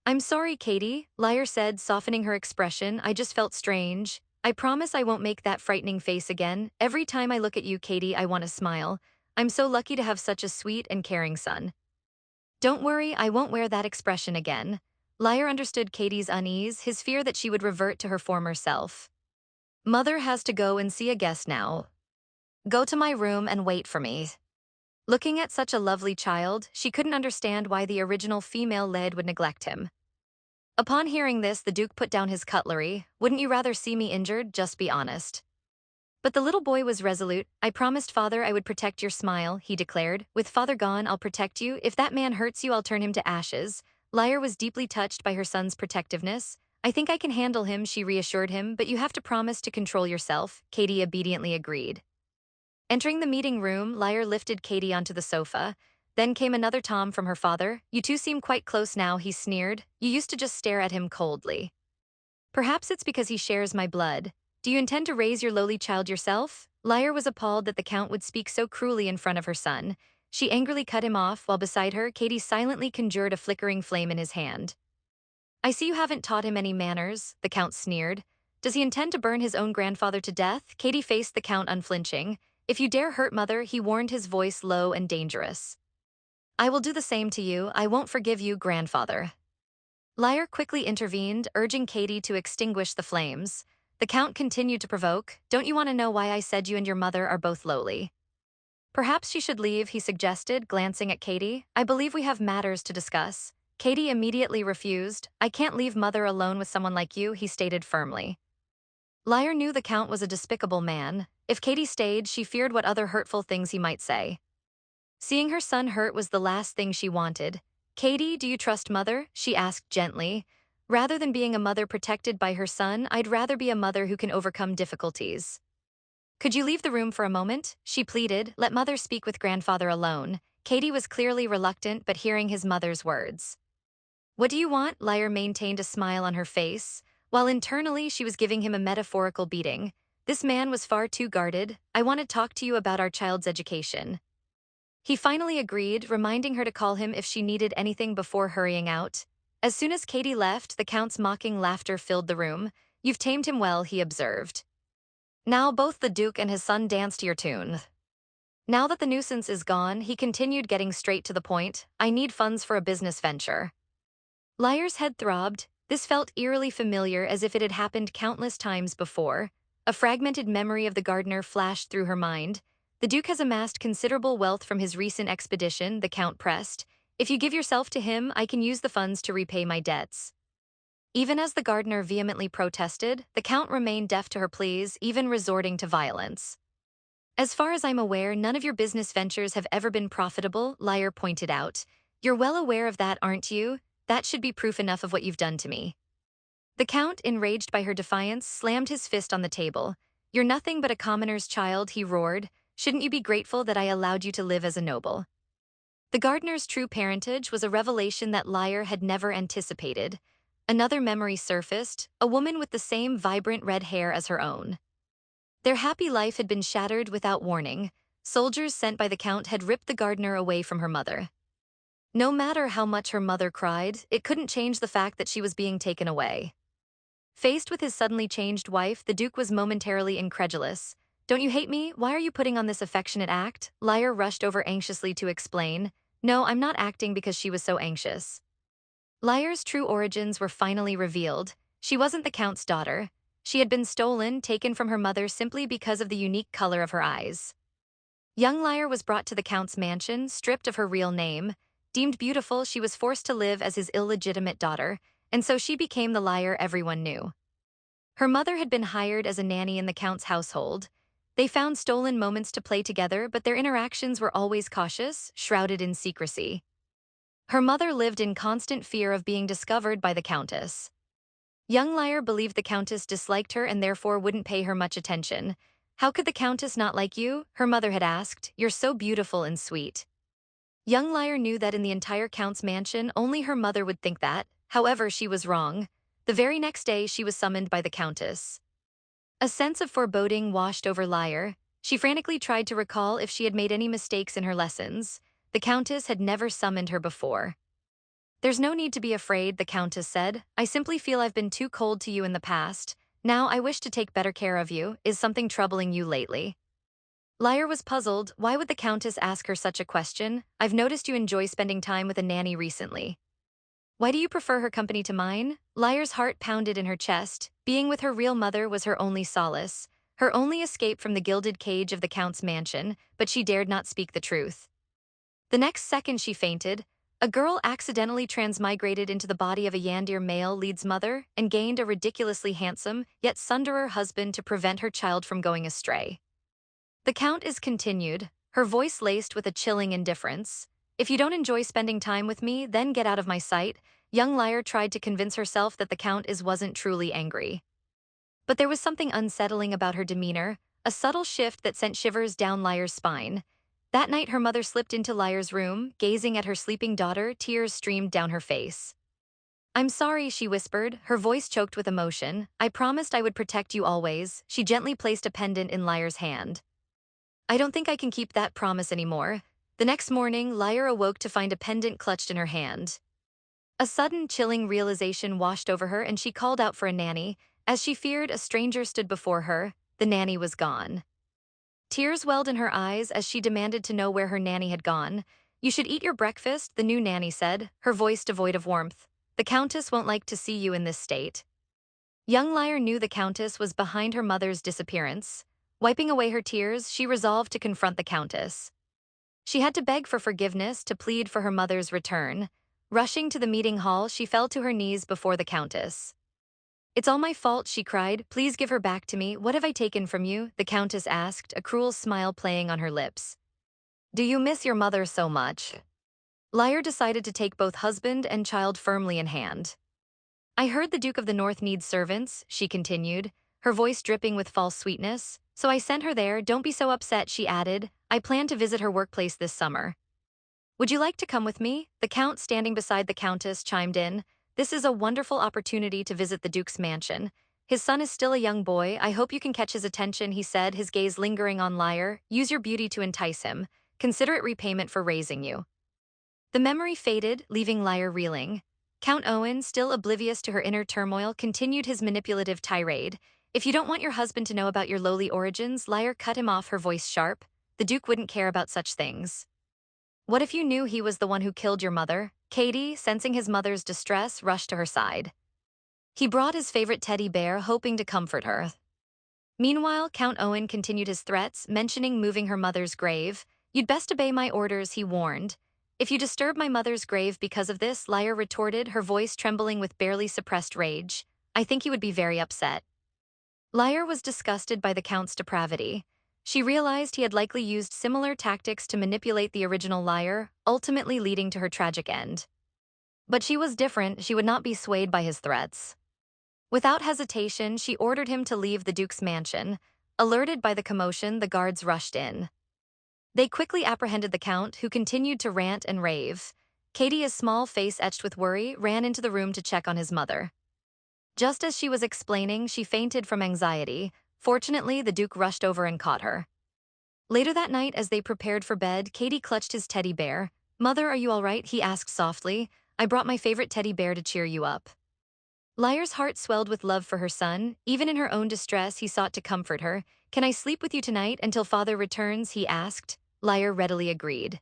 A: I'm sorry, Katie, Liar said, softening her expression. I just felt strange. I promise I won't make that frightening face again. Every time I look at you, Katie, I want to smile. I'm so lucky to have such a sweet and caring son. Don't worry, I won't wear that expression again. Liar understood Katie's unease, his fear that she would revert to her former self. Mother has to go and see a guest now. Go to my room and wait for me. Looking at such a lovely child, she couldn't understand why the original female lead would neglect him. Upon hearing this, the Duke put down his cutlery. Wouldn't you rather see me injured? Just be honest. But the little boy was resolute. I promised Father I would protect your smile, he declared. With Father gone, I'll protect you. If that man hurts you, I'll turn him to ashes. Liar was deeply touched by her son's protectiveness. I think I can handle him, she reassured him, but you have to promise to control yourself. Katie obediently agreed. Entering the meeting room, Liar lifted Katie onto the sofa. Then came another tom from her father. You two seem quite close now, he sneered. You used to just stare at him coldly. Perhaps it's because he shares my blood. Do you intend to raise your lowly child yourself? Liar was appalled that the Count would speak so cruelly in front of her son. She angrily cut him off, while beside her, Katie silently conjured a flickering flame in his hand. I see you haven't taught him any manners, the Count sneered. Does he intend to burn his own grandfather to death? Katie faced the Count unflinching. If you dare hurt Mother, he warned, his voice low and dangerous. I will do the same to you. I won't forgive you, grandfather. Liar quickly intervened, urging Katie to extinguish the flames. The Count continued to provoke. Don't you want to know why I said you and your mother are both lowly? Perhaps she should leave, he suggested, glancing at Katie. I believe we have matters to discuss. Katie immediately refused. I can't leave Mother alone with someone like you, he stated firmly. Liar knew the Count was a despicable man. If Katie stayed, she feared what other hurtful things he might say. Seeing her son hurt was the last thing she wanted. Katie, do you trust Mother? She asked gently. Rather than being a mother protected by her son, I'd rather be a mother who can overcome difficulties. Could you leave the room for a moment? She pleaded, let mother speak with grandfather alone. Katie was clearly reluctant but hearing his mother's words. What do you want? Lyre maintained a smile on her face, while internally she was giving him a metaphorical beating. This man was far too guarded. I want to talk to you about our child's education. He finally agreed, reminding her to call him if she needed anything before hurrying out. As soon as Katie left, the Count's mocking laughter filled the room. You've tamed him well, he observed. Now both the Duke and his son danced to your tune. Now that the nuisance is gone, he continued, getting straight to the point. I need funds for a business venture. Lyre's head throbbed. This felt eerily familiar, as if it had happened countless times before. A fragmented memory of the gardener flashed through her mind. The Duke has amassed considerable wealth from his recent expedition, the Count pressed. If you give yourself to him, I can use the funds to repay my debts. Even as the gardener vehemently protested, the Count remained deaf to her pleas, even resorting to violence. As far as I'm aware, none of your business ventures have ever been profitable, Lyre pointed out. You're well aware of that, aren't you? That should be proof enough of what you've done to me. The Count, enraged by her defiance, slammed his fist on the table. You're nothing but a commoner's child, he roared. Shouldn't you be grateful that I allowed you to live as a noble? The gardener's true parentage was a revelation that Lyre had never anticipated. Another memory surfaced, a woman with the same vibrant red hair as her own. Their happy life had been shattered without warning. Soldiers sent by the Count had ripped the gardener away from her mother. No matter how much her mother cried, it couldn't change the fact that she was being taken away. Faced with his suddenly changed wife, the Duke was momentarily incredulous. Don't you hate me? Why are you putting on this affectionate act? Lyre rushed over anxiously to explain. No, I'm not acting because she was so anxious. Lyre's true origins were finally revealed. She wasn't the Count's daughter. She had been stolen, taken from her mother simply because of the unique color of her eyes. Young Lyre was brought to the Count's mansion, stripped of her real name. Deemed beautiful, she was forced to live as his illegitimate daughter, and so she became the Lyre everyone knew. Her mother had been hired as a nanny in the Count's household. They found stolen moments to play together, but their interactions were always cautious, shrouded in secrecy. Her mother lived in constant fear of being discovered by the Countess. Young Lyre believed the Countess disliked her and therefore wouldn't pay her much attention. How could the Countess not like you? Her mother had asked. You're so beautiful and sweet. Young Lyre knew that in the entire Count's mansion, only her mother would think that. However, she was wrong. The very next day, she was summoned by the Countess. A sense of foreboding washed over Lyre. She frantically tried to recall if she had made any mistakes in her lessons. The Countess had never summoned her before. There's no need to be afraid, the Countess said. I simply feel I've been too cold to you in the past. Now I wish to take better care of you. Is something troubling you lately? Lyre was puzzled. Why would the Countess ask her such a question? I've noticed you enjoy spending time with a nanny recently. Why do you prefer her company to mine? Lyre's heart pounded in her chest. Being with her real mother was her only solace, her only escape from the gilded cage of the Count's mansion, but she dared not speak the truth. The next second she fainted. A girl accidentally transmigrated into the body of a Yandir male lead's mother and gained a ridiculously handsome, yet sunderer husband to prevent her child from going astray. The Countess continued, her voice laced with a chilling indifference. If you don't enjoy spending time with me, then get out of my sight. Young Lyre tried to convince herself that the Countess wasn't truly angry. But there was something unsettling about her demeanor, a subtle shift that sent shivers down Lyre's spine. That night her mother slipped into Lyre's room, gazing at her sleeping daughter, tears streamed down her face. I'm sorry, she whispered, her voice choked with emotion. I promised I would protect you always. She gently placed a pendant in Lyre's hand. I don't think I can keep that promise anymore. The next morning, Lyre awoke to find a pendant clutched in her hand. A sudden, chilling realization washed over her and she called out for a nanny. As she feared, a stranger stood before her. The nanny was gone. Tears welled in her eyes as she demanded to know where her nanny had gone. You should eat your breakfast, the new nanny said, her voice devoid of warmth. The Countess won't like to see you in this state. Young Lyre knew the Countess was behind her mother's disappearance. Wiping away her tears, she resolved to confront the Countess. She had to beg for forgiveness, to plead for her mother's return. Rushing to the meeting hall, she fell to her knees before the Countess. It's all my fault, she cried. Please give her back to me. What have I taken from you? The Countess asked, a cruel smile playing on her lips. Do you miss your mother so much? Lyre decided to take both husband and child firmly in hand. I heard the Duke of the North needs servants, she continued. her voice dripping with false sweetness. So I sent her there, don't be so upset, she added. I plan to visit her workplace this summer. Would you like to come with me? The Count, standing beside the Countess, chimed in. This is a wonderful opportunity to visit the Duke's mansion. His son is still a young boy. I hope you can catch his attention, he said, his gaze lingering on Lyre. Use your beauty to entice him. Consider it repayment for raising you. The memory faded, leaving Lyre reeling. Count Owen, still oblivious to her inner turmoil, continued his manipulative tirade. If you don't want your husband to know about your lowly origins, Lyre cut him off, her voice sharp. The Duke wouldn't care about such things. What if you knew he was the one who killed your mother? Katie, sensing his mother's distress, rushed to her side. He brought his favorite teddy bear, hoping to comfort her. Meanwhile, Count Owen continued his threats, mentioning moving her mother's grave. You'd best obey my orders, he warned. If you disturb my mother's grave because of this, Lyre retorted, her voice trembling with barely suppressed rage. I think he would be very upset. Lyre was disgusted by the Count's depravity. She realized he had likely used similar tactics to manipulate the original Lyre, ultimately leading to her tragic end. But she was different, she would not be swayed by his threats. Without hesitation, she ordered him to leave the Duke's mansion. Alerted by the commotion, the guards rushed in. They quickly apprehended the Count, who continued to rant and rave. Katie, a small face etched with worry, ran into the room to check on his mother. Just as she was explaining, she fainted from anxiety. Fortunately, the Duke rushed over and caught her. Later that night, as they prepared for bed, Katie clutched his teddy bear. Mother, are you all right? He asked softly. I brought my favorite teddy bear to cheer you up. Lyre's heart swelled with love for her son. Even in her own distress, he sought to comfort her. Can I sleep with you tonight until father returns? He asked. Lyre readily agreed.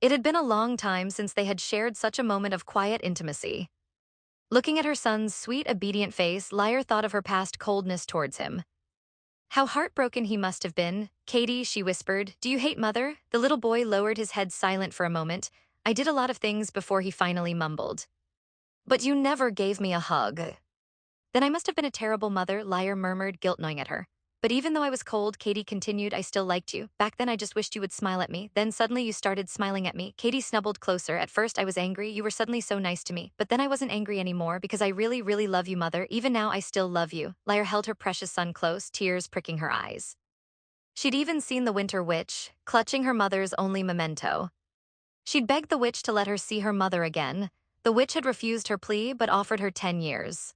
A: It had been a long time since they had shared such a moment of quiet intimacy. Looking at her son's sweet, obedient face, Lyre thought of her past coldness towards him. How heartbroken he must have been. Katie, she whispered, do you hate mother? The little boy lowered his head, silent for a moment. I did a lot of things before, he finally mumbled. But you never gave me a hug. Then I must have been a terrible mother, Lyre murmured, guilt-gnawing at her. But even though I was cold, Katie continued, I still liked you. Back then I just wished you would smile at me. Then suddenly you started smiling at me. Katie snuggled closer. At first I was angry. You were suddenly so nice to me. But then I wasn't angry anymore because I really, really love you, mother. Even now I still love you. Lyre held her precious son close, tears pricking her eyes. She'd even seen the Winter Witch, clutching her mother's only memento. She'd begged the witch to let her see her mother again. The witch had refused her plea but offered her 10 years.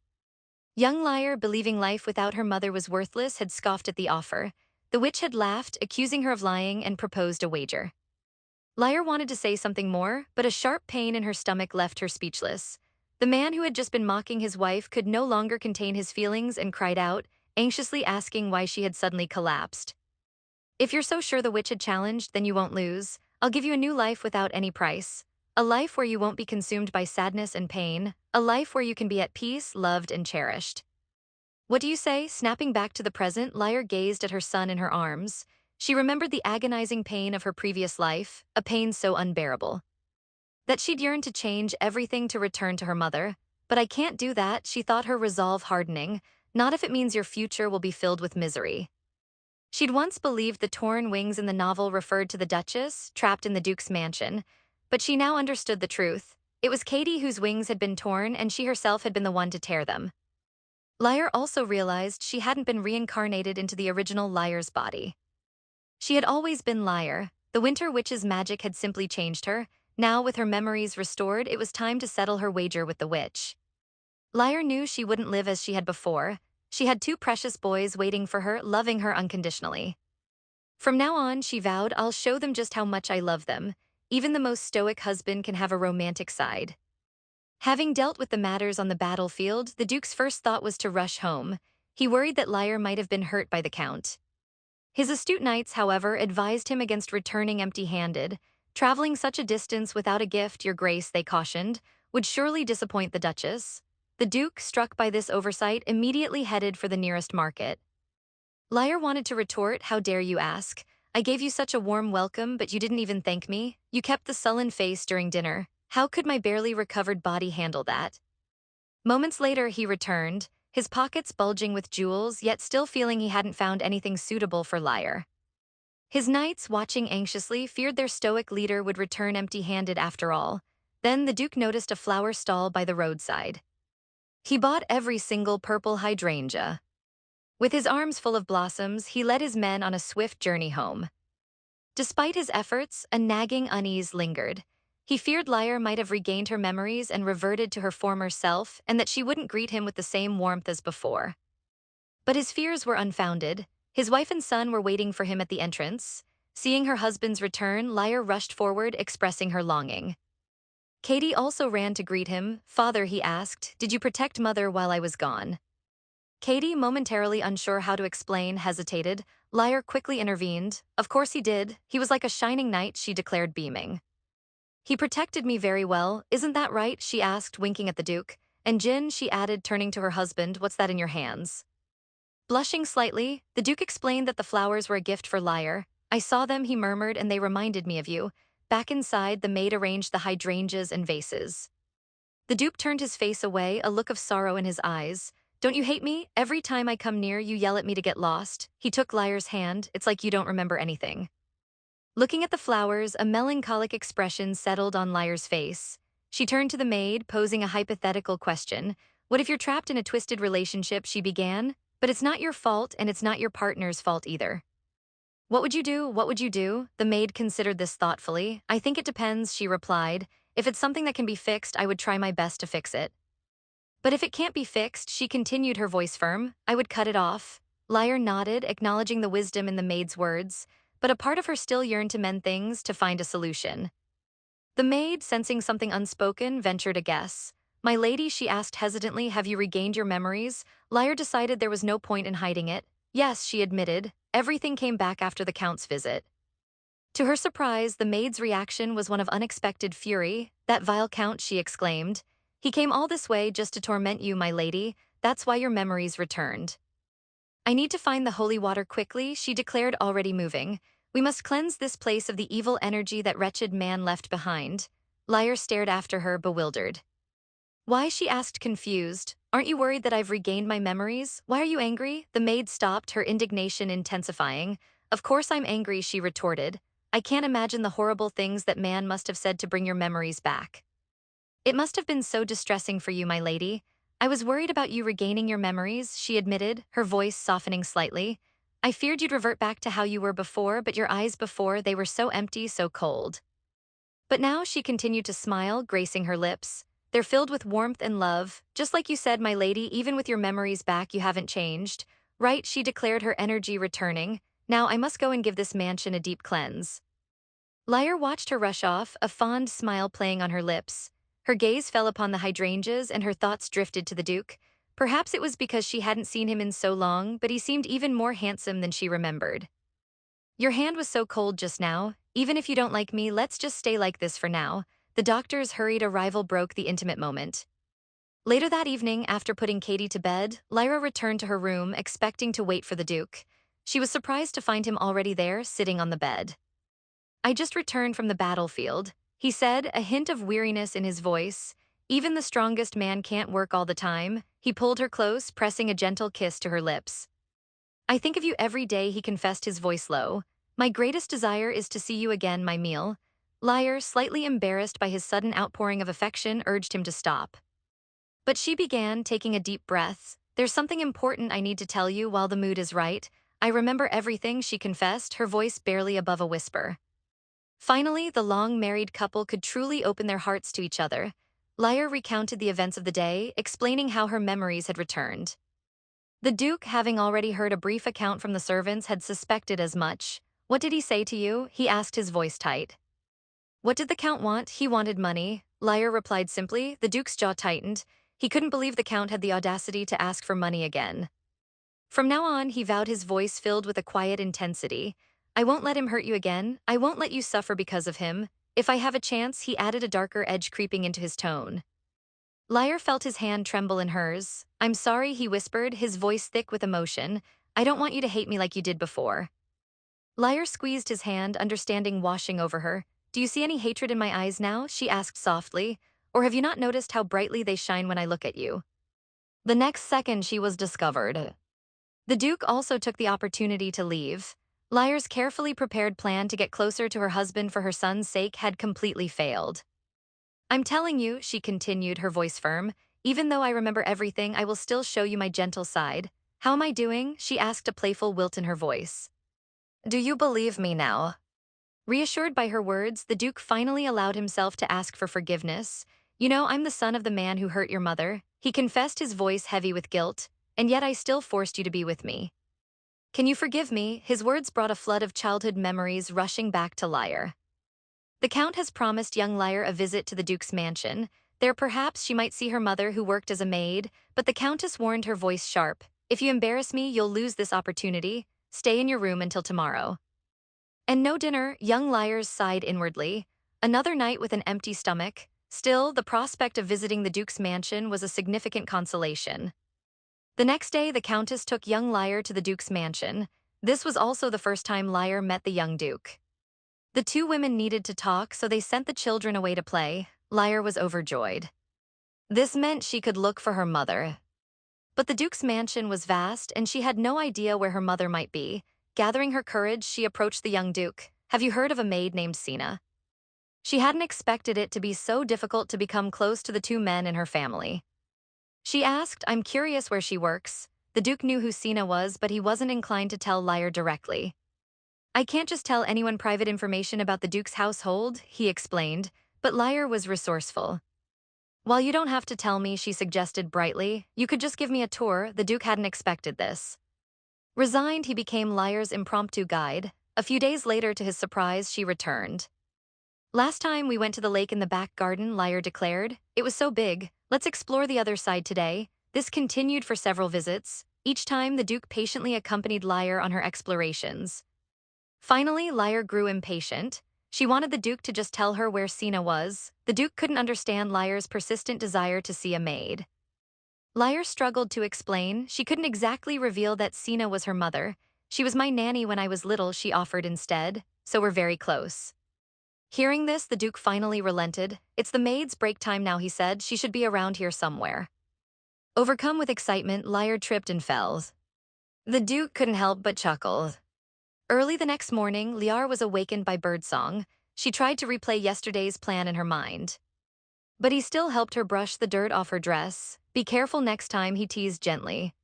A: Young Lyre, believing life without her mother was worthless, had scoffed at the offer. The witch had laughed, accusing her of lying, and proposed a wager. Lyre wanted to say something more, but a sharp pain in her stomach left her speechless. The man who had just been mocking his wife could no longer contain his feelings and cried out, anxiously asking why she had suddenly collapsed. If you're so sure, the witch had challenged, then you won't lose. I'll give you a new life without any price. A life where you won't be consumed by sadness and pain. A life where you can be at peace, loved, and cherished. What do you say? Snapping back to the present, Lyre gazed at her son in her arms. She remembered the agonizing pain of her previous life, a pain so unbearable that she'd yearned to change everything to return to her mother. But I can't do that, she thought, her resolve hardening. Not if it means your future will be filled with misery. She'd once believed the torn wings in the novel referred to the Duchess, trapped in the Duke's mansion. But she now understood the truth. It was Katie whose wings had been torn, and she herself had been the one to tear them. Lyre also realized she hadn't been reincarnated into the original Lyre's body. She had always been Lyre. The Winter Witch's magic had simply changed her. Now, with her memories restored, it was time to settle her wager with the witch. Lyre knew she wouldn't live as she had before. She had 2 precious boys waiting for her, loving her unconditionally. From now on, she vowed, I'll show them just how much I love them. Even the most stoic husband can have a romantic side. Having dealt with the matters on the battlefield, the Duke's first thought was to rush home. He worried that Lyre might have been hurt by the Count. His astute knights, however, advised him against returning empty-handed. Traveling such a distance without a gift, your grace, they cautioned, would surely disappoint the Duchess. The Duke, struck by this oversight, immediately headed for the nearest market. Lyre wanted to retort, how dare you ask? I gave you such a warm welcome, but you didn't even thank me. You kept the sullen face during dinner. How could my barely recovered body handle that? Moments later, he returned, his pockets bulging with jewels, yet still feeling he hadn't found anything suitable for Lyre. His knights, watching anxiously, feared their stoic leader would return empty-handed after all. Then the Duke noticed a flower stall by the roadside. He bought every single purple hydrangea. With his arms full of blossoms, he led his men on a swift journey home. Despite his efforts, a nagging unease lingered. He feared Lyre might have regained her memories and reverted to her former self, and that she wouldn't greet him with the same warmth as before. But his fears were unfounded. His wife and son were waiting for him at the entrance. Seeing her husband's return, Lyre rushed forward, expressing her longing. Katie also ran to greet him. "Father," he asked, "did you protect Mother while I was gone?" Katie, momentarily unsure how to explain, hesitated. Lyre quickly intervened. "Of course he did. He was like a shining knight," she declared, beaming. "He protected me very well, isn't that right?" she asked, winking at the Duke. "And Jin," she added, turning to her husband, "what's that in your hands?" Blushing slightly, the Duke explained that the flowers were a gift for Lyre. "I saw them," he murmured, "and they reminded me of you." Back inside, the maid arranged the hydrangeas and vases. The Duke turned his face away, a look of sorrow in his eyes. "Don't you hate me? Every time I come near, you yell at me to get lost." He took Lyre's hand. "It's like you don't remember anything." Looking at the flowers, a melancholic expression settled on Lyre's face. She turned to the maid, posing a hypothetical question. "What if you're trapped in a twisted relationship?" she began. "But it's not your fault, and it's not your partner's fault either." "What would you do? What would you do?" The maid considered this thoughtfully. "I think it depends," she replied. "If it's something that can be fixed, I would try my best to fix it. But if it can't be fixed," she continued, her voice firm, "I would cut it off." Lyre nodded, acknowledging the wisdom in the maid's words, but a part of her still yearned to mend things, to find a solution. The maid, sensing something unspoken, ventured a guess. "My lady," she asked hesitantly, "have you regained your memories?" Lyre decided there was no point in hiding it. "Yes," she admitted. "Everything came back after the Count's visit." To her surprise, the maid's reaction was one of unexpected fury. "That vile Count," she exclaimed. "He came all this way just to torment you, my lady. That's why your memories returned." "I need to find the holy water quickly," she declared, already moving. "We must cleanse this place of the evil energy that wretched man left behind." Lyre stared after her, bewildered. "Why?" she asked, confused. "Aren't you worried that I've regained my memories? Why are you angry?" The maid stopped, her indignation intensifying. "Of course I'm angry," she retorted. "I can't imagine the horrible things that man must have said to bring your memories back. It must have been so distressing for you, my lady. I was worried about you regaining your memories," she admitted, her voice softening slightly. "I feared you'd revert back to how you were before, but your eyes before, they were so empty, so cold. But now," she continued to smile, gracing her lips, "they're filled with warmth and love. Just like you said, my lady, even with your memories back, you haven't changed." "Right," she declared, her energy returning. "Now I must go and give this mansion a deep cleanse." Lyre watched her rush off, a fond smile playing on her lips. Her gaze fell upon the hydrangeas, and her thoughts drifted to the Duke. Perhaps it was because she hadn't seen him in so long, but he seemed even more handsome than she remembered. "Your hand was so cold just now. Even if you don't like me, let's just stay like this for now." The doctor's hurried arrival broke the intimate moment. Later that evening, after putting Katie to bed, Lyra returned to her room, expecting to wait for the Duke. She was surprised to find him already there, sitting on the bed. "I just returned from the battlefield," he said, a hint of weariness in his voice. "Even the strongest man can't work all the time." He pulled her close, pressing a gentle kiss to her lips. "I think of you every day," he confessed, his voice low. "My greatest desire is to see you again, my meal." Lyre, slightly embarrassed by his sudden outpouring of affection, urged him to stop. But she began, taking a deep breath. "There's something important I need to tell you while the mood is right." "I remember everything," she confessed, her voice barely above a whisper. Finally, the long-married couple could truly open their hearts to each other. Lyre recounted the events of the day, explaining how her memories had returned. The Duke, having already heard a brief account from the servants, had suspected as much. "What did he say to you?" he asked, his voice tight. "What did the Count want?" "He wanted money," Lyre replied simply. The Duke's jaw tightened. He couldn't believe the Count had the audacity to ask for money again. From now on, he vowed, his voice filled with a quiet intensity, "I won't let him hurt you again. I won't let you suffer because of him. If I have a chance," he added, a darker edge creeping into his tone. Lyre felt his hand tremble in hers. "I'm sorry," he whispered, his voice thick with emotion. "I don't want you to hate me like you did before." Lyre squeezed his hand, understanding washing over her. "Do you see any hatred in my eyes now?" she asked softly. "Or have you not noticed how brightly they shine when I look at you?" The next second, she was discovered. The Duke also took the opportunity to leave. Lyre's carefully prepared plan to get closer to her husband for her son's sake had completely failed. "I'm telling you," she continued, her voice firm, "even though I remember everything, I will still show you my gentle side." How am I doing? She asked, a playful wilt in her voice. Do you believe me now? Reassured by her words, the Duke finally allowed himself to ask for forgiveness. You know, I'm the son of the man who hurt your mother. He confessed, his voice heavy with guilt, and yet I still forced you to be with me. Can you forgive me? His words brought a flood of childhood memories rushing back to Lyre. The Count has promised young Lyre a visit to the Duke's mansion. There perhaps she might see her mother who worked as a maid, but the Countess warned, her voice sharp. If you embarrass me, you'll lose this opportunity. Stay in your room until tomorrow. And no dinner, young Lyre sighed inwardly. Another night with an empty stomach. Still, the prospect of visiting the Duke's mansion was a significant consolation. The next day, the Countess took young Lyre to the Duke's mansion. This was also the first time Lyre met the young Duke. The two women needed to talk, so they sent the children away to play. Lyre was overjoyed. This meant she could look for her mother. But the Duke's mansion was vast, and she had no idea where her mother might be. Gathering her courage, she approached the young Duke. Have you heard of a maid named Sina? She hadn't expected it to be so difficult to become close to the two men in her family. She asked, I'm curious where she works. The Duke knew who Sina was, but he wasn't inclined to tell Lyre directly. I can't just tell anyone private information about the Duke's household, he explained, but Lyre was resourceful. While you don't have to tell me, she suggested brightly, you could just give me a tour. The Duke hadn't expected this. Resigned, he became Lyre's impromptu guide. A few days later, to his surprise, she returned. Last time we went to the lake in the back garden, Lyre declared. It was so big. Let's explore the other side today. This continued for several visits. Each time, the Duke patiently accompanied Lyre on her explorations. Finally, Lyre grew impatient. She wanted the Duke to just tell her where Sina was. The Duke couldn't understand Lyre's persistent desire to see a maid. Lyre struggled to explain. She couldn't exactly reveal that Sina was her mother. She was my nanny when I was little, she offered instead, so we're very close. Hearing this, the Duke finally relented. It's the maid's break time now, he said. She should be around here somewhere. Overcome with excitement, Lyre tripped and fell. The Duke couldn't help but chuckle. Early the next morning, Lyre was awakened by birdsong. She tried to replay yesterday's plan in her mind. But he still helped her brush the dirt off her dress. Be careful next time, he teased gently.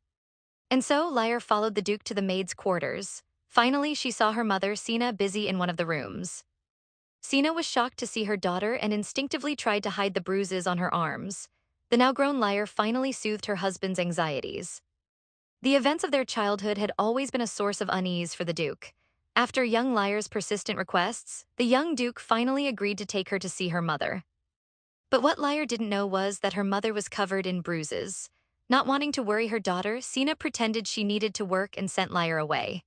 A: And so, Lyre followed the Duke to the maid's quarters. Finally, she saw her mother, Sina, busy in one of the rooms. Sina was shocked to see her daughter and instinctively tried to hide the bruises on her arms. The now-grown Lyre finally soothed her husband's anxieties. The events of their childhood had always been a source of unease for the Duke. After young Lyre's persistent requests, the young Duke finally agreed to take her to see her mother. But what Lyre didn't know was that her mother was covered in bruises. Not wanting to worry her daughter, Sina pretended she needed to work and sent Lyre away.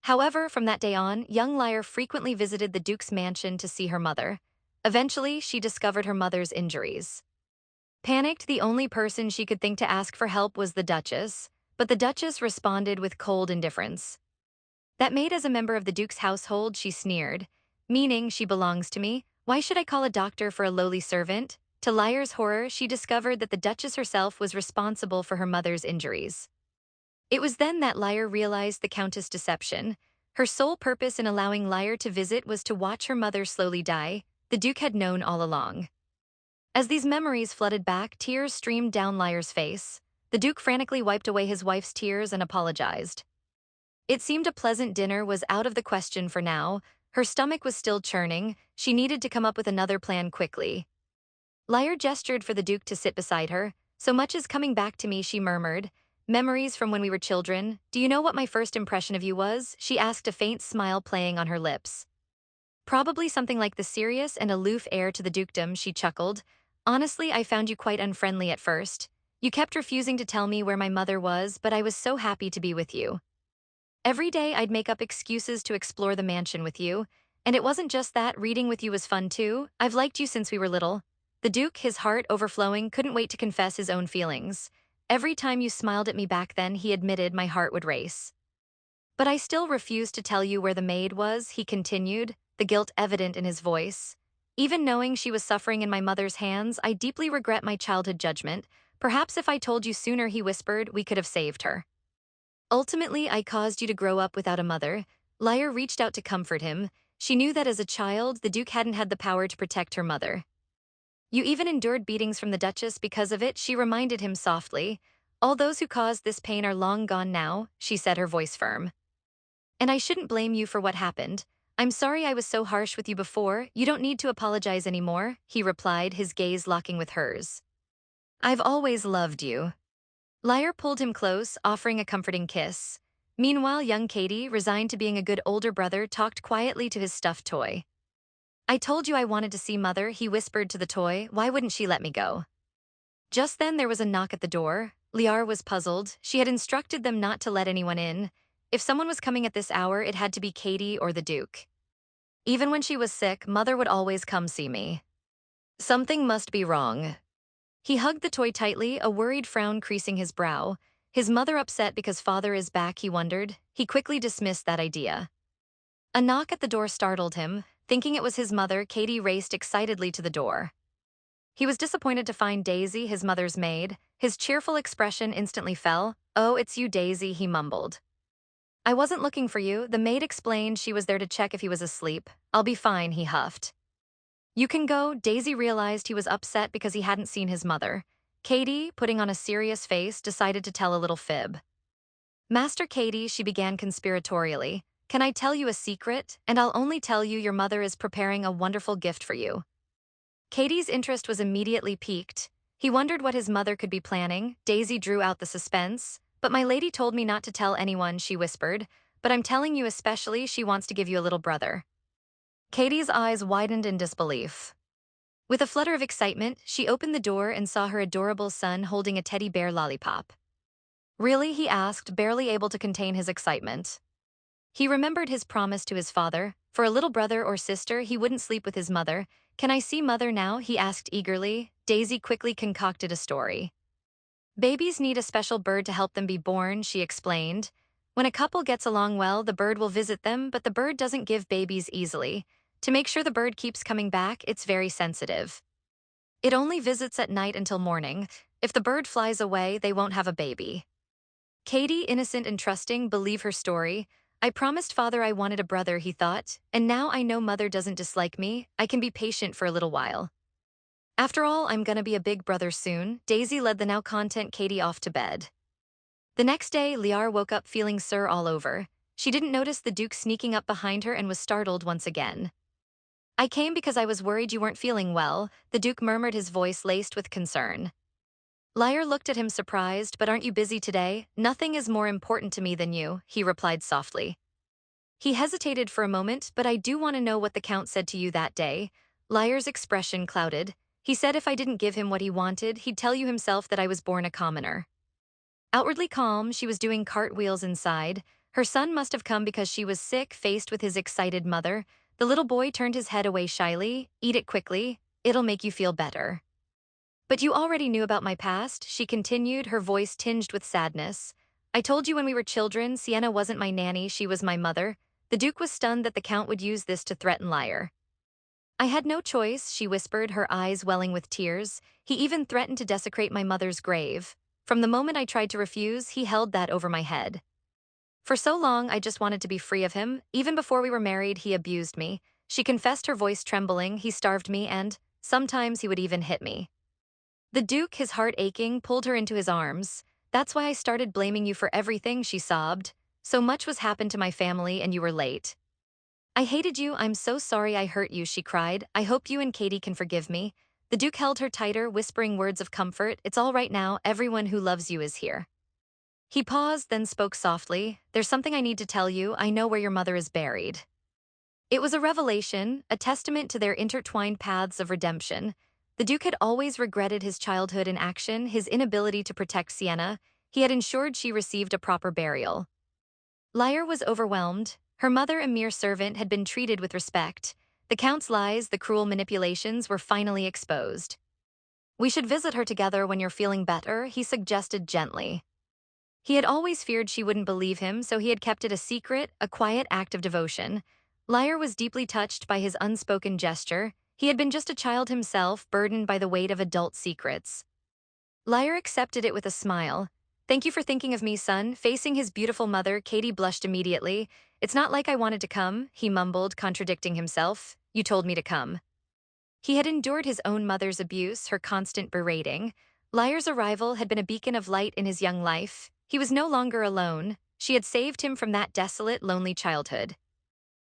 A: However, from that day on, young Lyre frequently visited the Duke's mansion to see her mother. Eventually, she discovered her mother's injuries. Panicked, the only person she could think to ask for help was the Duchess, but the Duchess responded with cold indifference. That maid as a member of the Duke's household, she sneered, meaning she belongs to me. Why should I call a doctor for a lowly servant? To Lyre's horror, she discovered that the Duchess herself was responsible for her mother's injuries. It was then that Lyre realized the Countess' deception. Her sole purpose in allowing Lyre to visit was to watch her mother slowly die. The Duke had known all along. As these memories flooded back, tears streamed down Lyre's face. The Duke frantically wiped away his wife's tears and apologized. It seemed a pleasant dinner was out of the question for now. Her stomach was still churning. She needed to come up with another plan quickly. Lyre gestured for the Duke to sit beside her. So much is coming back to me, she murmured. Memories from when we were children. Do you know what my first impression of you was? She asked, a faint smile playing on her lips. Probably something like the serious and aloof heir to the dukedom, she chuckled. Honestly, I found you quite unfriendly at first. You kept refusing to tell me where my mother was, but I was so happy to be with you. Every day I'd make up excuses to explore the mansion with you. And it wasn't just that, reading with you was fun too. I've liked you since we were little. The Duke, his heart overflowing, couldn't wait to confess his own feelings. Every time you smiled at me back then, he admitted, my heart would race. But I still refused to tell you where the maid was, he continued, the guilt evident in his voice. Even knowing she was suffering in my mother's hands, I deeply regret my childhood judgment. Perhaps if I told you sooner, he whispered, we could have saved her. Ultimately, I caused you to grow up without a mother. Lyre reached out to comfort him. She knew that as a child, the Duke hadn't had the power to protect her mother. You even endured beatings from the Duchess because of it, she reminded him softly. All those who caused this pain are long gone now, she said, her voice firm. And I shouldn't blame you for what happened. I'm sorry I was so harsh with you before. You don't need to apologize anymore, he replied, his gaze locking with hers. I've always loved you. Lyre pulled him close, offering a comforting kiss. Meanwhile, young Katie, resigned to being a good older brother, talked quietly to his stuffed toy. I told you I wanted to see Mother, he whispered to the toy. Why wouldn't she let me go? Just then there was a knock at the door. Liar was puzzled. She had instructed them not to let anyone in. If someone was coming at this hour, it had to be Katie or the Duke. Even when she was sick, Mother would always come see me. Something must be wrong. He hugged the toy tightly, a worried frown creasing his brow. His mother upset because Father is back, he wondered. He quickly dismissed that idea. A knock at the door startled him. Thinking it was his mother, Katie raced excitedly to the door. He was disappointed to find Daisy, his mother's maid. His cheerful expression instantly fell. Oh, it's you, Daisy, he mumbled. I wasn't looking for you. The maid explained she was there to check if he was asleep. I'll be fine, he huffed. You can go. Daisy realized he was upset because he hadn't seen his mother. Katie, putting on a serious face, decided to tell a little fib. Master Katie, she began conspiratorially. Can I tell you a secret? And I'll only tell you your mother is preparing a wonderful gift for you. Katie's interest was immediately piqued. He wondered what his mother could be planning. Daisy drew out the suspense. But my lady told me not to tell anyone, she whispered. But I'm telling you especially, she wants to give you a little brother. Katie's eyes widened in disbelief. With a flutter of excitement, she opened the door and saw her adorable son holding a teddy bear lollipop. Really, he asked, barely able to contain his excitement. He remembered his promise to his father. For a little brother or sister, he wouldn't sleep with his mother. Can I see Mother now? He asked eagerly. Daisy quickly concocted a story. Babies need a special bird to help them be born, she explained. When a couple gets along well, the bird will visit them, but the bird doesn't give babies easily. To make sure the bird keeps coming back, it's very sensitive. It only visits at night until morning. If the bird flies away, they won't have a baby. Katie, innocent and trusting, believed her story. I promised Father I wanted a brother, he thought, and now I know Mother doesn't dislike me. I can be patient for a little while. After all, I'm gonna be a big brother soon. Daisy led the now content Katie off to bed. The next day, Liar woke up feeling sore all over. She didn't notice the Duke sneaking up behind her and was startled once again. I came because I was worried you weren't feeling well, the Duke murmured, his voice laced with concern. Liar looked at him surprised. But aren't you busy today? Nothing is more important to me than you, he replied softly. He hesitated for a moment. But I do want to know what the Count said to you that day. Liar's expression clouded. He said if I didn't give him what he wanted, he'd tell you himself that I was born a commoner. Outwardly calm, she was doing cartwheels inside. Her son must have come because she was sick, faced with his excited mother. The little boy turned his head away shyly. Eat it quickly. It'll make you feel better. But you already knew about my past, she continued, her voice tinged with sadness. I told you when we were children, Sienna wasn't my nanny, she was my mother. The Duke was stunned that the Count would use this to threaten Liar. I had no choice, she whispered, her eyes welling with tears. He even threatened to desecrate my mother's grave. From the moment I tried to refuse, he held that over my head. For so long, I just wanted to be free of him. Even before we were married, he abused me. She confessed, her voice trembling. He starved me and, sometimes he would even hit me. The Duke, his heart aching, pulled her into his arms. That's why I started blaming you for everything, she sobbed. So much was happened to my family and you were late. I hated you, I'm so sorry I hurt you, she cried. I hope you and Katie can forgive me. The Duke held her tighter, whispering words of comfort. It's all right now, everyone who loves you is here. He paused, then spoke softly. There's something I need to tell you. I know where your mother is buried. It was a revelation, a testament to their intertwined paths of redemption. The Duke had always regretted his childhood in action, his inability to protect Sienna. He had ensured she received a proper burial. Liar was overwhelmed. Her mother, a mere servant, had been treated with respect. The Count's lies, the cruel manipulations, were finally exposed. We should visit her together when you're feeling better, he suggested gently. He had always feared she wouldn't believe him, so he had kept it a secret, a quiet act of devotion. Liar was deeply touched by his unspoken gesture. He had been just a child himself, burdened by the weight of adult secrets. Liar accepted it with a smile. Thank you for thinking of me, son. Facing his beautiful mother, Katie blushed immediately. It's not like I wanted to come, he mumbled, contradicting himself. You told me to come. He had endured his own mother's abuse, her constant berating. Liar's arrival had been a beacon of light in his young life. He was no longer alone. She had saved him from that desolate, lonely childhood.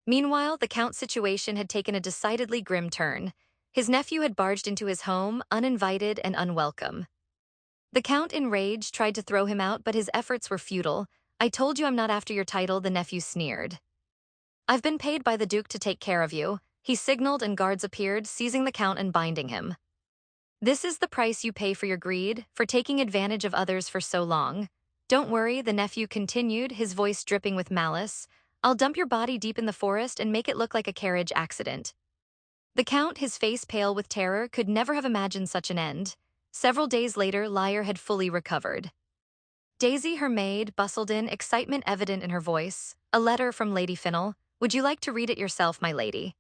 A: Meanwhile, the Count's situation had taken a decidedly grim turn. His nephew had barged into his home, uninvited and unwelcome. The Count, enraged, tried to throw him out, but his efforts were futile. "I told you I'm not after your title," the nephew sneered. "I've been paid by the Duke to take care of you." He signaled and guards appeared, seizing the Count and binding him. "This is the price you pay for your greed, for taking advantage of others for so long." "Don't worry," the nephew continued, his voice dripping with malice. "I'll dump your body deep in the forest and make it look like a carriage accident." The Count, his face pale with terror, could never have imagined such an end. Several days later, Liar had fully recovered. Daisy, her maid, bustled in, excitement evident in her voice. "A letter from Lady Fennel. Would you like to read it yourself, my lady?"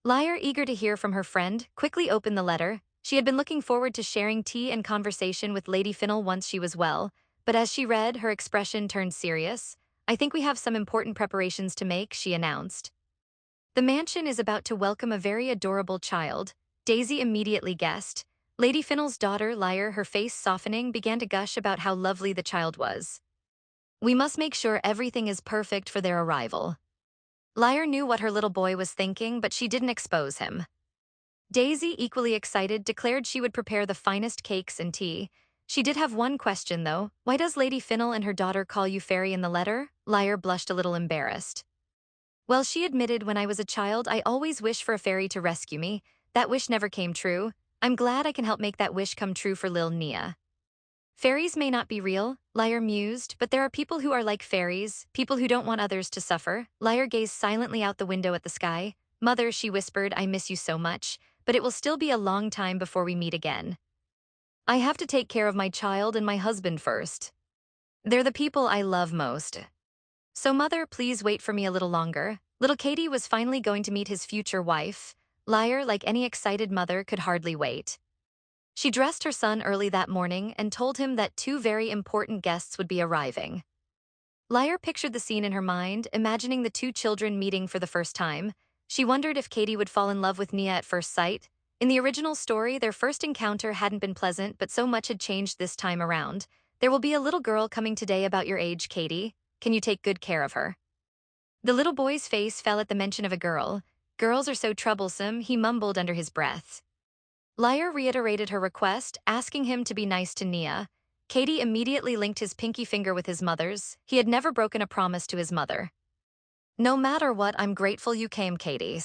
A: Liar, eager to hear from her friend, quickly opened the letter. She had been looking forward to sharing tea and conversation with Lady Fennel once she was well, but as she read, her expression turned serious. "I think we have some important preparations to make," she announced. "The mansion is about to welcome a very adorable child." Daisy immediately guessed. Lady Fennel's daughter, Liar, her face softening, began to gush about how lovely the child was. "We must make sure everything is perfect for their arrival." Liar knew what her little boy was thinking, but she didn't expose him. Daisy, equally excited, declared she would prepare the finest cakes and tea. She did have one question, though. "Why does Lady Fennel and her daughter call you fairy in the letter?" Liar blushed a little embarrassed. "Well," she admitted, "when I was a child, I always wished for a fairy to rescue me. That wish never came true. I'm glad I can help make that wish come true for Lil Nia." "Fairies may not be real," Liar mused, "but there are people who are like fairies, people who don't want others to suffer." Liar gazed silently out the window at the sky. "Mother," she whispered, "I miss you so much, but it will still be a long time before we meet again. I have to take care of my child and my husband first. They're the people I love most. So Mother, please wait for me a little longer." Little Katie was finally going to meet his future wife. Liar, like any excited mother, could hardly wait. She dressed her son early that morning and told him that two very important guests would be arriving. Liar pictured the scene in her mind, imagining the two children meeting for the first time. She wondered if Katie would fall in love with Nia at first sight. In the original story, their first encounter hadn't been pleasant, but so much had changed this time around. "There will be a little girl coming today about your age, Katie. Can you take good care of her?" The little boy's face fell at the mention of a girl. "Girls are so troublesome," he mumbled under his breath. Liar reiterated her request, asking him to be nice to Nia. Katie immediately linked his pinky finger with his mother's. He had never broken a promise to his mother. "No matter what, I'm grateful you came, Katie."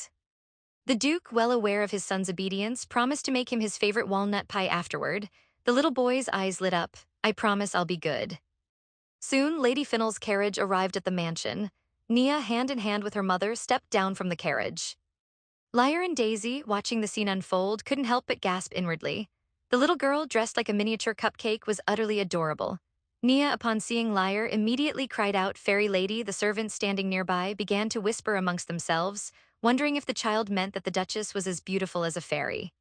A: The Duke, well aware of his son's obedience, promised to make him his favorite walnut pie afterward. The little boy's eyes lit up. "I promise I'll be good." Soon, Lady Fennel's carriage arrived at the mansion. Nia, hand in hand with her mother, stepped down from the carriage. Liar and Daisy, watching the scene unfold, couldn't help but gasp inwardly. The little girl, dressed like a miniature cupcake, was utterly adorable. Nia, upon seeing Liar, immediately cried out, "Fairy lady." The servants standing nearby began to whisper amongst themselves, wondering if the child meant that the Duchess was as beautiful as a fairy.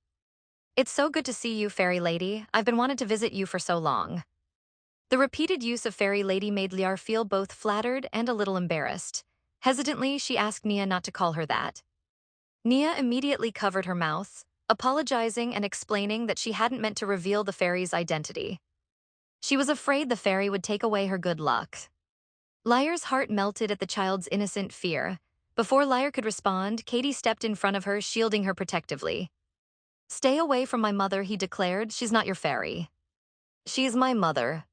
A: "It's so good to see you, fairy lady. I've been wanting to visit you for so long." The repeated use of fairy lady made Liar feel both flattered and a little embarrassed. Hesitantly, she asked Nia not to call her that. Nia immediately covered her mouth, apologizing and explaining that she hadn't meant to reveal the fairy's identity. She was afraid the fairy would take away her good luck. Liar's heart melted at the child's innocent fear. Before Liar could respond, Katie stepped in front of her, shielding her protectively. "Stay away from my mother," he declared. "She's not your fairy." "She's my mother."